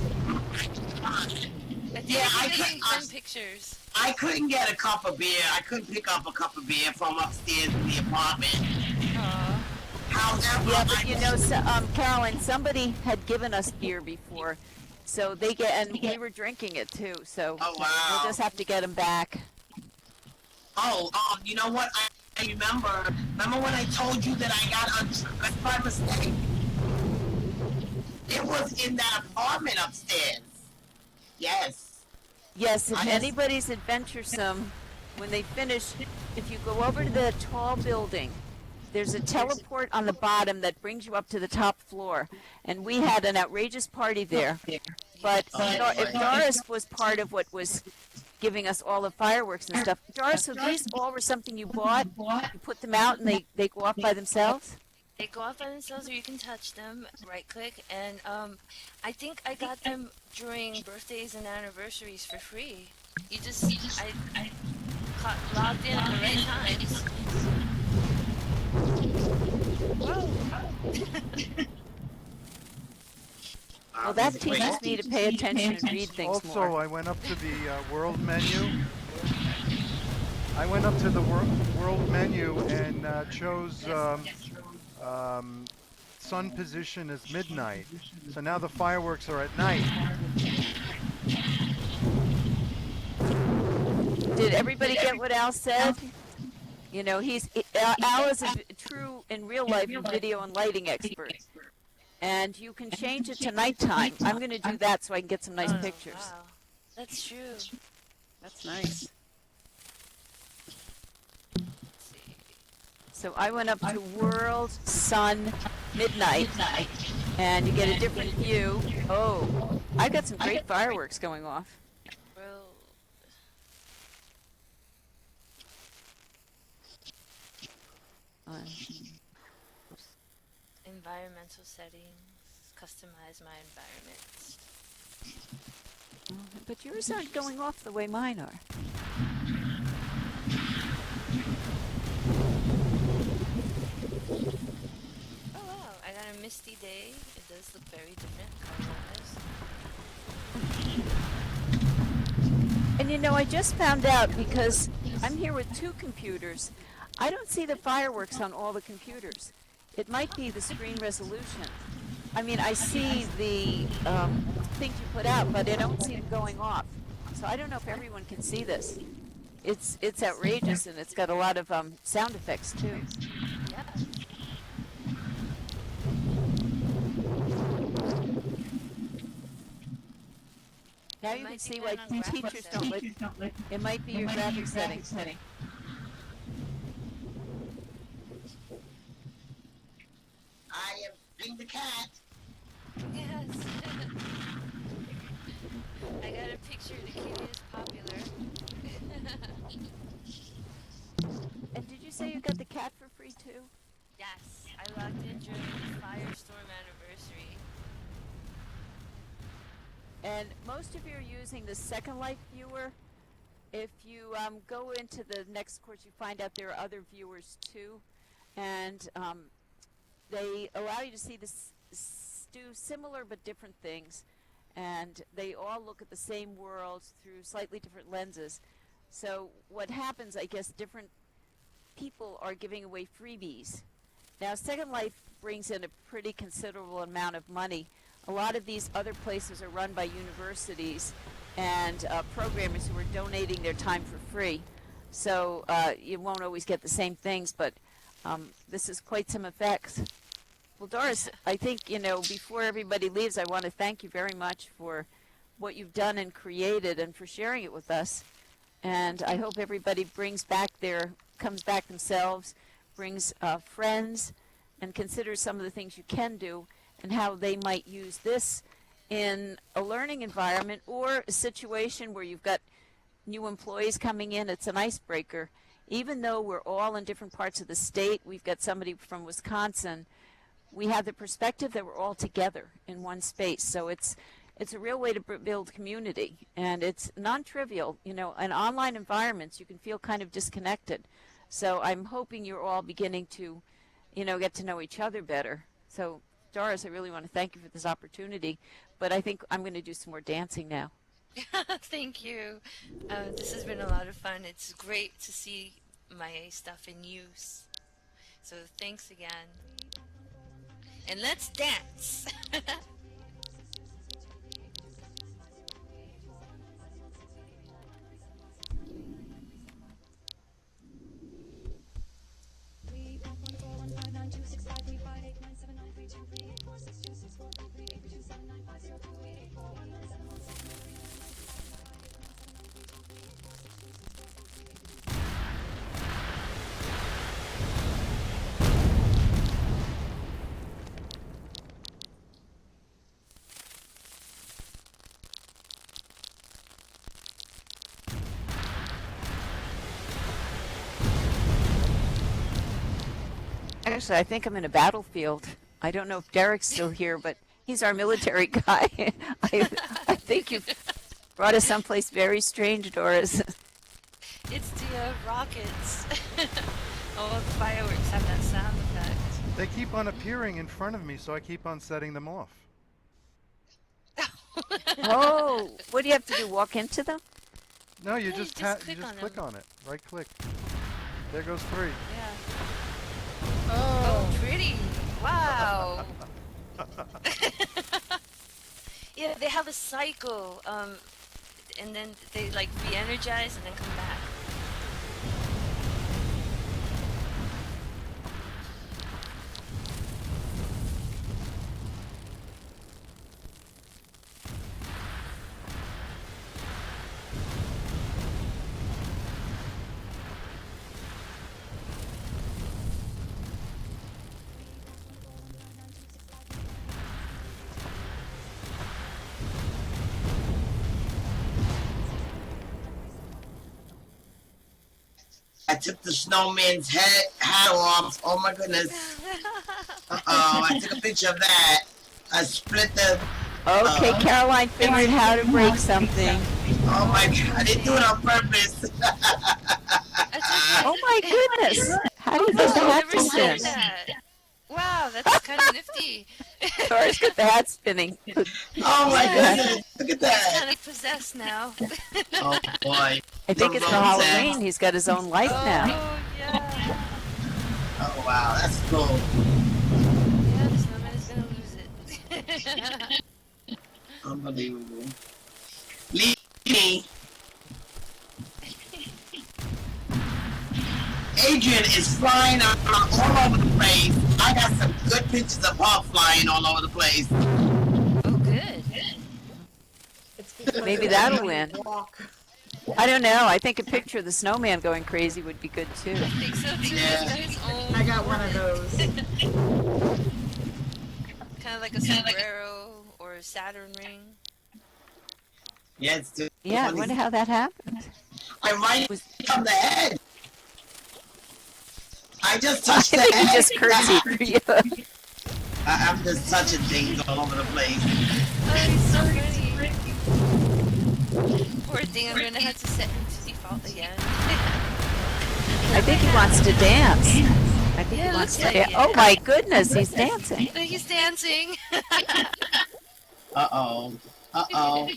I think Yeah, I can get some fun pictures. I couldn't get a cup of beer. I couldn't pick up a cup of beer from upstairs in the apartment. Aw. However, Yeah, but you know, so, Caroline, somebody had given us beer before, so they get, and we were drinking it too. So Oh, wow. we'll just have to get them back. You know what? I remember. Remember when I told you that I got undressed by mistake? It was in that apartment upstairs. Yes. Yes, if I- anybody's adventuresome, when they finish, if you go over to the tall building, there's a teleport on the bottom that brings you up to the top floor. And we had an outrageous party there. But if Doris was part of what was giving us all the fireworks and stuff, Doris, so these all were something you bought? You put them out and they go off by themselves? They go off by themselves, or you can touch them, right click, and I think I got them during birthdays and anniversaries for free. You just, I logged in at the right times. Whoa. Well, that teaches me to pay attention and read things Also, more. I went up to the world menu. I went up to the world menu and chose sun position as midnight. So now the fireworks are at night. Did everybody get what Al said? You know, Al is a true, in real life, video and lighting expert. And you can change it to nighttime. I'm going to do that so I can get some nice pictures. Wow. That's true. That's nice. Let's see. So I went up to World Sun Midnight, and you get a different view. Oh, I got some great fireworks going off. Bro. Environmental settings. Customize my environment. But yours aren't going off the way mine are. Oh wow, I got a misty day. It does look very different color-wise. And you know, I just found out because I'm here with two computers. I don't see the fireworks on all the computers. It might be the screen resolution. I mean, I see the things you put out, but I don't see them going off. So I don't know if everyone can see this. It's outrageous, and it's got a lot of sound effects too. Yeah. Now It you might can be see done why on graphics teachers don't like. It might be your graphics settings. I am being the cat. Yes. I got a picture. The kitty is popular. And did you say you got the cat for free too? Yes, I logged in during the Firestorm anniversary. And most of you are using the Second Life viewer. If you go into the next course, you find out there are other viewers too, and they allow you to see do similar but different things, and they all look at the same world through slightly different lenses. So what happens, I guess, different people are giving away freebies. Now, Second Life brings in a pretty considerable amount of money. A lot of these other places are run by universities and programmers who are donating their time for free. So you won't always get the same things, but this is quite some effects. Well, Doris, I think, you know, before everybody leaves, I want to thank you very much for what you've done and created and for sharing it with us. And I hope everybody comes back themselves, brings friends, and considers some of the things you can do and how they might use this in a learning environment or a situation where you've got new employees coming in. It's an icebreaker. Even though we're all in different parts of the state, we've got somebody from Wisconsin, we have the perspective that we're all together in one space. So it's a real way to build community, and it's non-trivial. You know, in online environments, you can feel kind of disconnected, So I'm hoping you're all beginning to, get to know each other better. So, Doris, I really want to thank you for this opportunity, but I think I'm going to do some more dancing now. Thank you. This has been a lot of fun. It's great to see my stuff in use. So thanks again. And let's dance. Actually, I think I'm in a battlefield. I don't know if Derek's still here, but he's our military guy. I think you've brought us someplace very strange, Doris. It's the rockets. All the fireworks have that sound effect. They keep on appearing in front of me, so I keep on setting them off. Oh, what do you have to do? Walk into them? No, you Yeah, just you just you click just on click them. on it. Right click. There goes 3. Yeah. Oh, Oh, pretty. Wow. Yeah, they have a cycle, and then they like re-energize and then come back. I took the snowman's hat off. Oh my goodness. Uh-oh, I took a picture of that. I split the, Okay, Caroline figured how to break something. oh my god, I didn't do it on purpose. That's okay. Oh my goodness! How do you get the I've hat never to seen spin? that. Wow, that's kind of nifty. Doris got the hat spinning. Oh my Yeah. goodness, look at He's that. kind of possessed now. Oh boy. I think it's for Halloween. He's got his own life now. Oh, yeah. Oh wow, that's cool. Yeah, the snowman is gonna lose it. Unbelievable. Leave me. Adrian is flying all over the place. I got some good pictures of her flying all over the place. Oh, good. it's because Maybe it that'll doesn't win. walk. I don't know. I think a picture of the snowman going crazy would be good too. I think so too. Yeah. He's got his own I got one of those. kind of like a sombrero or a Saturn ring. Yeah, it's too Yeah, I funny. wonder how that happened. I'm right Was- on the head. I just I touched the think he head. just curtsied for you. I'm just touching things all over the place. Oh, he's so funny. Poor thing, I'm gonna have to set him to default again. I think he wants to dance. I think Yeah, he wants looks to. like it. Oh my goodness, he's dancing. Look, he's dancing. Uh-oh. Uh-oh.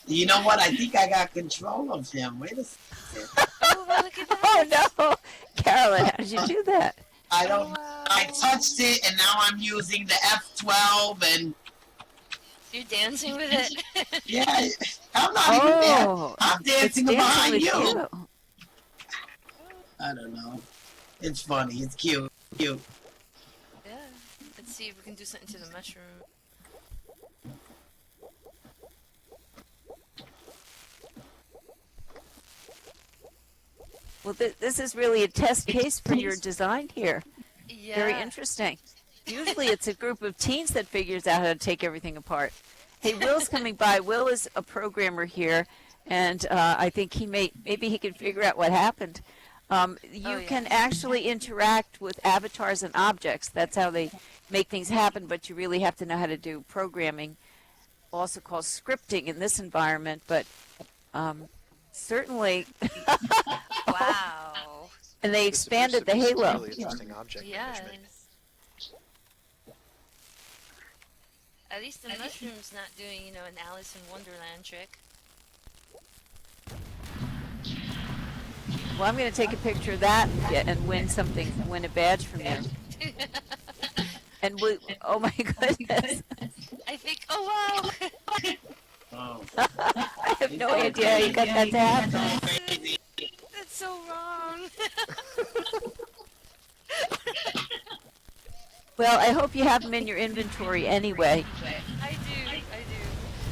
You know what? I think I got control of him. Wait a second. Oh, wow, look at that. Oh no, Carolyn, how did you do that? I don't. Wow. I touched it, and now I'm using the F12, and You're dancing with it. yeah, I'm not even there. Oh, I'm it's dancing dancing behind with you. you. I don't know. It's funny. It's cute. Cute. Yeah. Let's see if we can do something to the mushroom. Well, this is really a test case for your design here. Yeah. Very interesting. Usually it's a group of teens that figures out how to take everything apart. Hey, Will's coming by. Will is a programmer here, and I think maybe he can figure out what happened. You yeah. can actually interact with avatars and objects. That's how they make things happen, but you really have to know how to do programming, also called scripting in this environment, but certainly Wow. And they This appears to expanded the be some halo. really interesting object Yes. management. At least the mushroom's not doing, an Alice in Wonderland trick. Well, I'm going to take a picture of that and win something, win a badge from you. And oh my goodness. I think, oh wow! Oh. I have no idea how you got that to happen. That's so wrong. Well, I hope you have them in your inventory anyway. I do.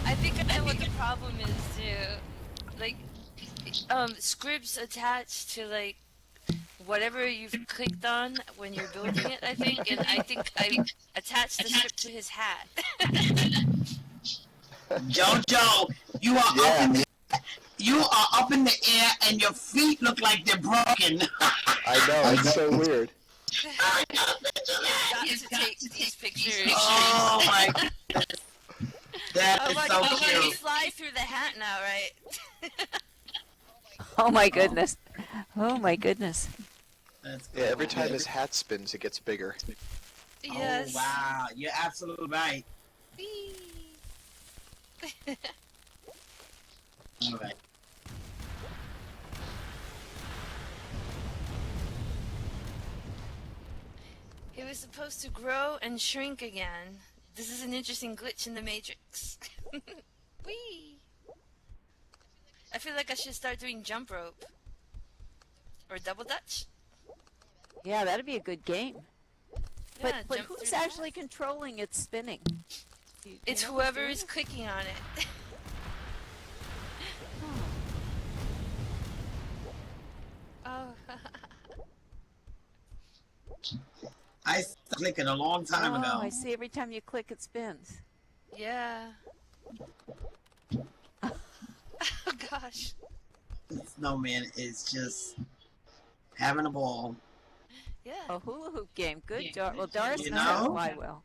I think I know what the problem is too. Like, scripts attached to like whatever you've clicked on when you're building it, I think, and I think I attached the script to his hat. Jojo, you are up in the air and your feet look like they're broken. I know, it's so weird. I got a picture of Got that. to take these pictures. Oh my goodness. That Oh is my so God, you cute. fly through the hat now, right? Oh my goodness. Oh my goodness. That's Yeah, every cool. time his hat spins, it gets bigger. Yes. Oh wow, you're absolutely right. Whee! All right. It was supposed to grow and shrink again. This is an interesting glitch in the Matrix. Whee! I feel like I should start doing jump rope. Or double dutch. Yeah, that'd be a good game. Yeah, But jump who's through the actually controlling its spinning? Do you It's know who's whoever doing is it? clicking on it. Oh. I stopped clicking a long time Oh, ago. I see. Every time you click, it spins. Yeah. Oh gosh. Snowman is just having a ball. Yeah. A hula hoop game. Good. Well, Doris You knows how to know? fly well.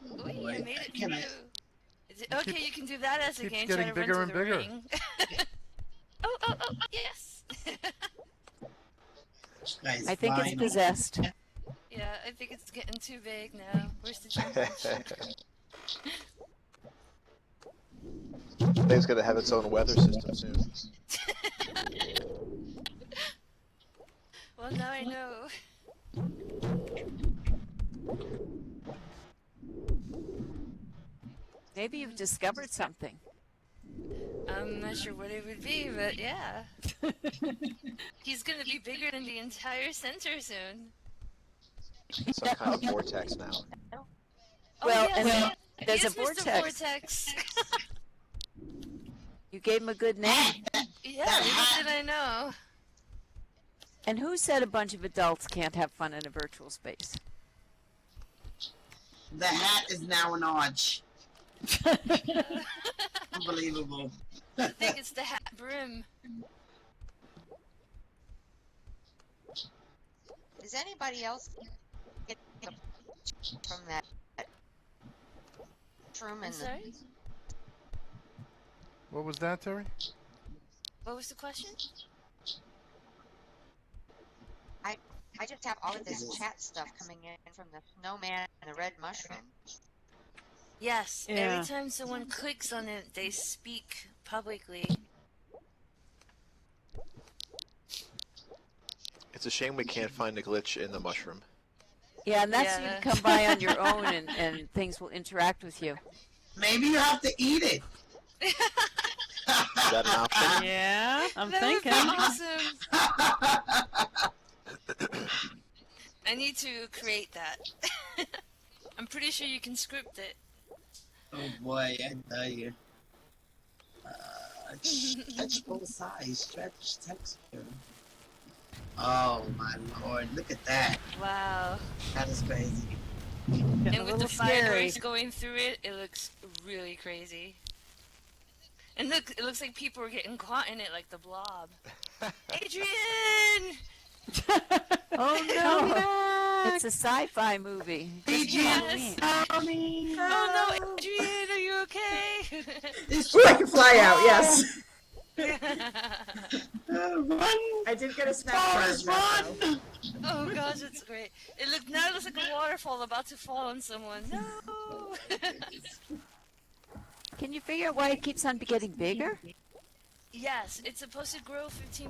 Ooh, I Wait, made it can I- through. Okay, you can do that as a keeps game. getting Try to bigger run and through the bigger. ring. Oh, yes. Guys, I think it's fine. possessed. Yeah, I think it's getting too big now. Where's the jump punch? Thing's gonna have its own weather system soon. Well, now I know. Maybe you've discovered something. I'm not sure what it would be, but yeah. He's gonna be bigger than the entire center soon. Some kind of vortex now. Well, yes, and yeah. there's Yes, a Mr. vortex. You gave him a good name. Yeah, little did I know. And who said a bunch of adults can't have fun in a virtual space? The hat is now an arch. Unbelievable. I think it's the hat brim. Does anybody else get from that room I'm in the sorry? What was that, Terry? What was the question? I just have all of this chat stuff coming in from the snowman and the red mushroom. Yes, Yeah. every time someone clicks on it, they speak publicly. It's a shame we can't find a glitch in the mushroom. Yeah, and that's Yeah. you come by on your own and things will interact with you. Maybe you have to eat it. Is that an option? Yeah, I'm That thinking. would be awesome. I need to create that. I'm pretty sure you can script it. Oh boy, I tell you. Stretch both sides, stretch texture. Oh my lord, look at that. Wow. That is crazy. Getting a And with little the fire scary. noise going through it, it looks really crazy. And look, it looks like people are getting caught in it like the blob. Adrian! Oh no! It's a sci-fi movie. Adrian, Yes. help me. Oh no, Adrian, are you okay? This Ooh, I can fly out, yes. run, I did get a snack Doris, bar of that, though. run! Oh gosh, it's great. Now it looks like a waterfall about to fall on someone. No. Can you figure out why it keeps on getting bigger? Yes, it's supposed to grow 15%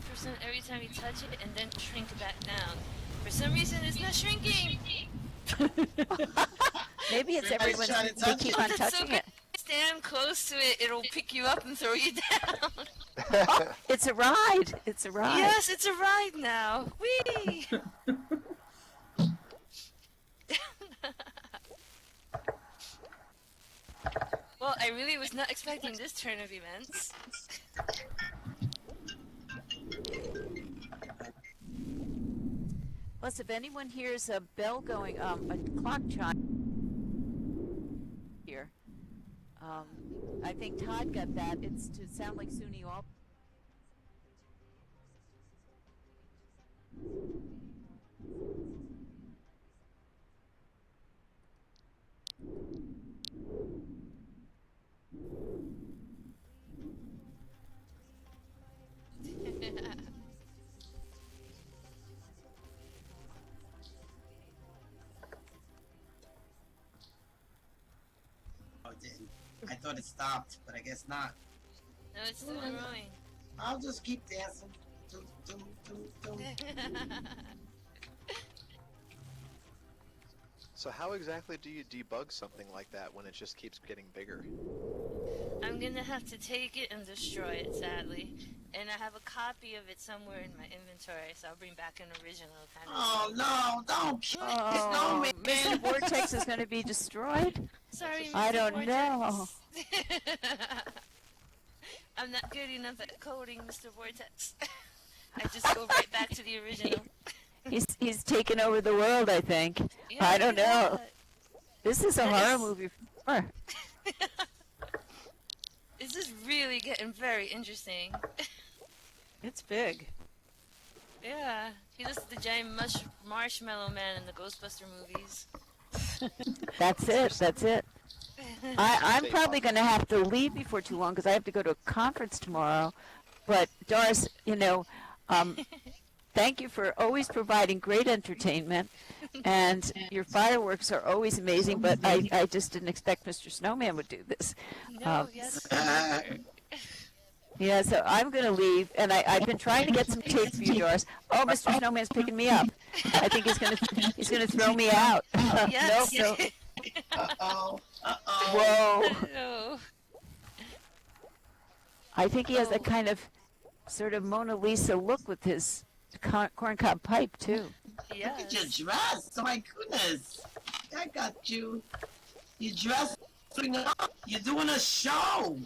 every time you touch it and then shrink back down. For some reason, it's not shrinking. Maybe it's Everybody's everyone's, trying to they touch keep it. on That's so touching good. it. Stand close to it, it'll pick you up and throw you down. Oh, it's a ride. It's a ride. Yes, it's a ride now. Whee! Well, I really was not expecting this turn of events. Plus, if anyone hears a bell going, a clock chime here, I think Todd got that. It's to sound like SUNY all. Oh, it didn't. I thought it stopped, but I guess not. No, it's still growing. I'll just keep dancing. Doo, doo, doo, doo. So how exactly do you debug something like that when it just keeps getting bigger? I'm gonna have to take it and destroy it, sadly. And I have a copy of it somewhere in my inventory, so I'll bring back an original kind of. Oh no, don't kill Oh, it, Mr. snowman. Vortex is going to be destroyed? Sorry, Mr. I don't Vortex. know. I'm not good enough at coding, Mr. Vortex. I just go right back to the original. He's taken over the world, I think. Yeah, I don't look at know. This is a That horror is- movie. For This is really getting very interesting. It's big. Yeah, he looks like the giant marshmallow man in the Ghostbuster movies. That's it. That's it. I'm probably going to have to leave before too long because I have to go to a conference tomorrow. But Doris, thank you for always providing great entertainment, and your fireworks are always amazing. But I just didn't expect Mr. Snowman would do this. No, yes. Yeah, so I'm going to leave, and I've been trying to get some tape for you, Doris. Oh, Mr. Snowman's picking me up. I think he's gonna throw me out. Yes. Nope, nope. Uh-oh, uh-oh. Whoa. No. I think he has that kind of sort of Mona Lisa look with his corncob pipe, too. Look at your Yes. dress. Oh my goodness. I got you. Your dress. You're doing a show.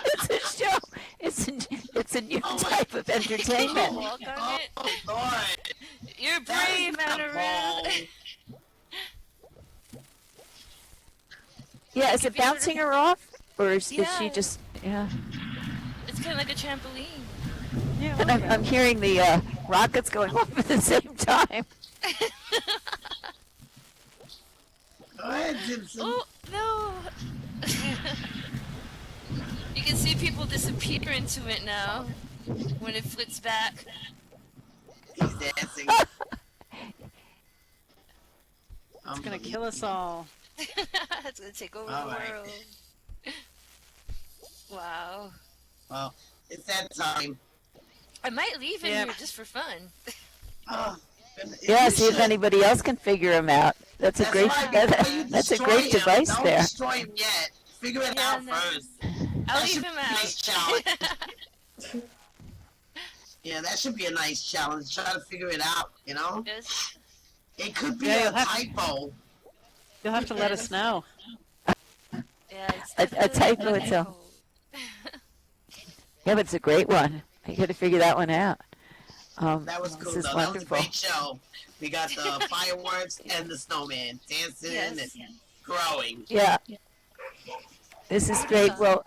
It's a show. It's a new Oh my- type of entertainment. Walk on Oh, it. Lord. You're That is brave, not Anaru. bold. Yeah, is it If you were to- bouncing her off? Or is she Yeah. just, yeah. It's kind of like a trampoline. Yeah. And I'm hearing the rockets going off at the same time. Go ahead, Gibson. Oh, no. You can see people disappear into it now when it flips back. He's dancing. It's gonna kill us all. It's going to take over All the right. world. Wow. Well, it's that time. I might leave in Yep. here just for fun. Oh, Yeah, you see if should. anybody else can figure them out. That's a That's great, right, yeah, before you that's a destroy great him, device don't there. destroy him yet. Figure it Yeah, out no. first. I'll That leave should him be a nice out. challenge. Yeah, that should be a nice challenge. Try to figure it out, you know? Yes. It could be Yeah, a you'll have- typo. You'll have to let us know. Yeah, it's A definitely typo an itself. echo. Yeah, but it's a great one. You got to figure that one out. That was cool, This is though. That was a wonderful. great show. We got the fireworks and the snowman dancing Yes. and growing. Yeah. This is great. Well,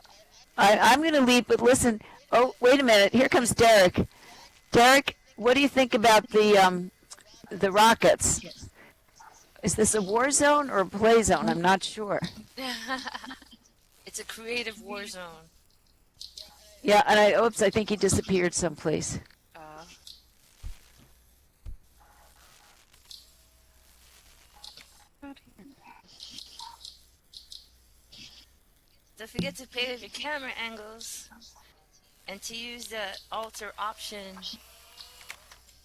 I'm going to leave, but listen. Oh, wait a minute. Here comes Derek. Derek, what do you think about the rockets? Is this a war zone or a play zone? I'm not sure. It's a creative war zone. Yeah, and oops, I think he disappeared someplace. Uh, don't forget to pay with your camera angles and to use the alter option.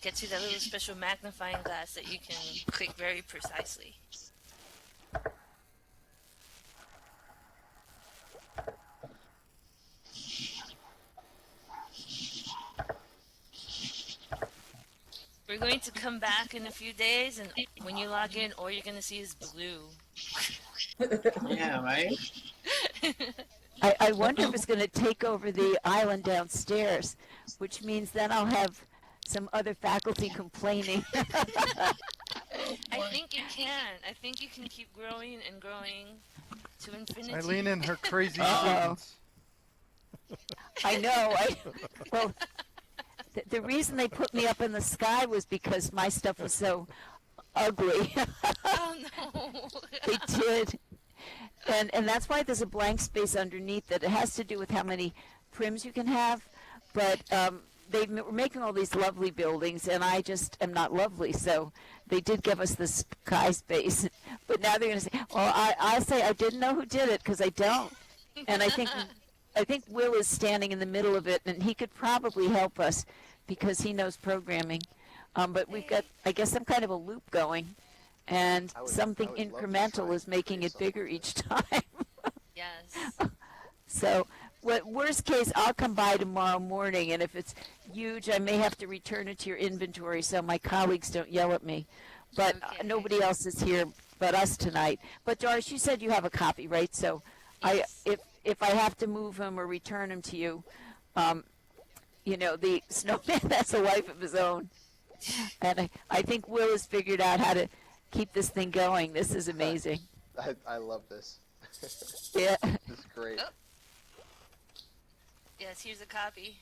Gets you that little special magnifying glass that you can click very precisely. We're going to come back in a few days, and when you log in, all you're going to see is blue. Yeah, right? I wonder if it's going to take over the island downstairs, which means then I'll have some other faculty complaining. I think it can. I think you can keep growing and growing to infinity. Eileen and her crazy Uh-oh. students. I know. Well, the reason they put me up in the sky was because my stuff was so ugly. Oh no! They did. And that's why there's a blank space underneath it. It has to do with how many prims you can have. But they were making all these lovely buildings, and I just am not lovely. So they did give us the sky space. But now they're going to say, well, I say I didn't know who did it because I don't. And I think Will is standing in the middle of it, and he could probably help us because he knows programming. But we've got, I guess, some kind of a loop going, and something I would love to incremental try is making and it create bigger each time. Yes. So, worst case, I'll come by tomorrow morning, and if it's huge, I may have to return it to your inventory so my colleagues don't yell at me. But Okay. nobody else is here but us tonight. But Doris, you said you have a copy, right? So, Yes. if I have to move him or return him to you, the snowman has a life of his own, and I think Will has figured out how to keep this thing going. This is amazing. I love this. Yeah. This is great. Oh. Yes, here's a copy.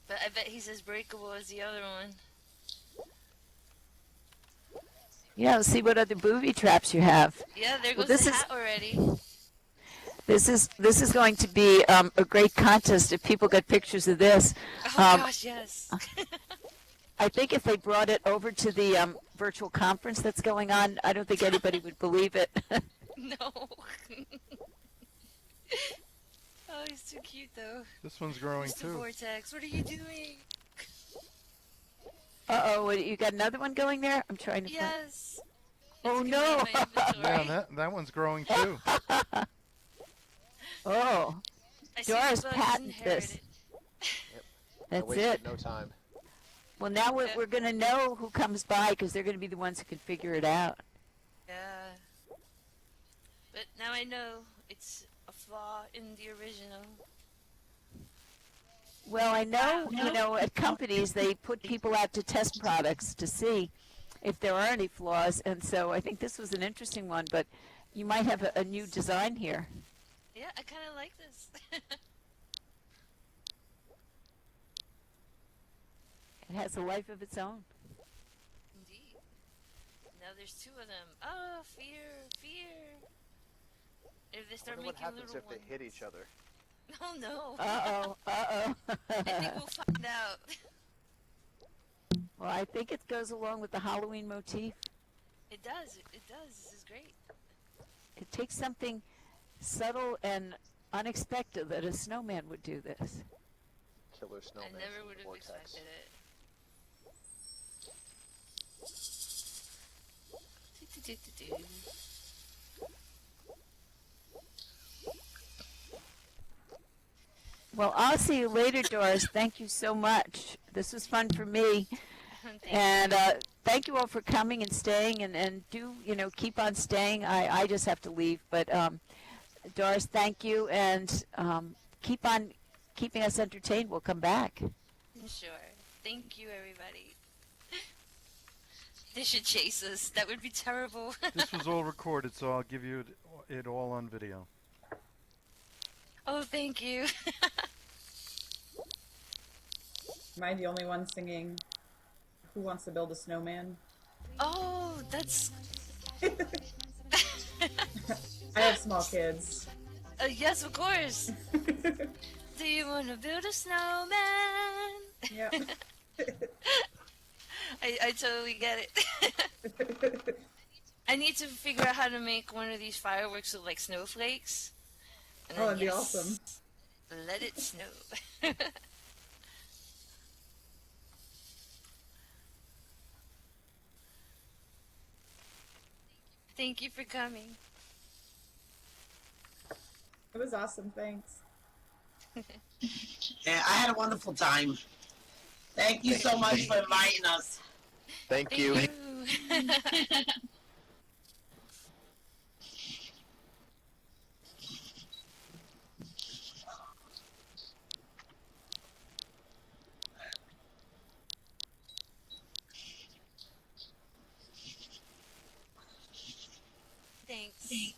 But I bet he's as breakable as the other one. Yeah. Let's see what other booby traps you have. Yeah, there Well, goes this the is- hat already. This is going to be a great contest if people get pictures of this. Oh Um, gosh, yes. I think if they brought it over to the virtual conference that's going on, I don't think anybody would believe it. No. Oh, he's too cute though. This one's growing Mr. too. Vortex, what are you doing? Uh-oh, you got another one going there? I'm trying to find. Yes. Oh, It's no. gonna be in my Yeah, inventory. that one's growing too. Oh, I see Doris the bugs patented inherited. this. I That's wasted it. no time. Well, now we're going to know who comes by because they're going to be the ones who can figure it out. Yeah. But now I know it's a flaw in the original. Well, I know, at companies they put people out to test products to see if there are any flaws, and so I think this was an interesting one, but you might have a new design here. Yeah, I kind of like this. It has a life of its own. Indeed. Now there's two of them. Oh, fear, fear. If they I start wonder what making happens little if they ones. hit each other. Oh no. Uh-oh, uh-oh. I think we'll find out. Well, I think it goes along with the Halloween motif. It does. It does. This is great. It takes something subtle and unexpected that a snowman would do this. Killer snowman. I never from would the have vortex. expected it. Do-do-do-do-do. Well, I'll see you later, Doris. Thank you so much. This was fun for me. And thank you all for coming and staying, and do, keep on staying. I just have to leave. But Doris, thank you, and keep on keeping us entertained. We'll come back. Sure. Thank you, everybody. They should chase us. That would be terrible. This was all recorded, so I'll give you it all on video. Oh, thank you. Am I the only one singing Who Wants to Build a Snowman? Oh, that's. I have small kids. Yes, of course. Do you want to build a snowman? Yeah. I totally get it. I need to figure out how to make one of these fireworks with like snowflakes. And Oh, then, that'd be yes, awesome. let it snow. Thank you for coming. It was awesome. Thanks. Yeah, I had a wonderful time. Thank you so much for inviting us. Thank Thank you. you. Thanks.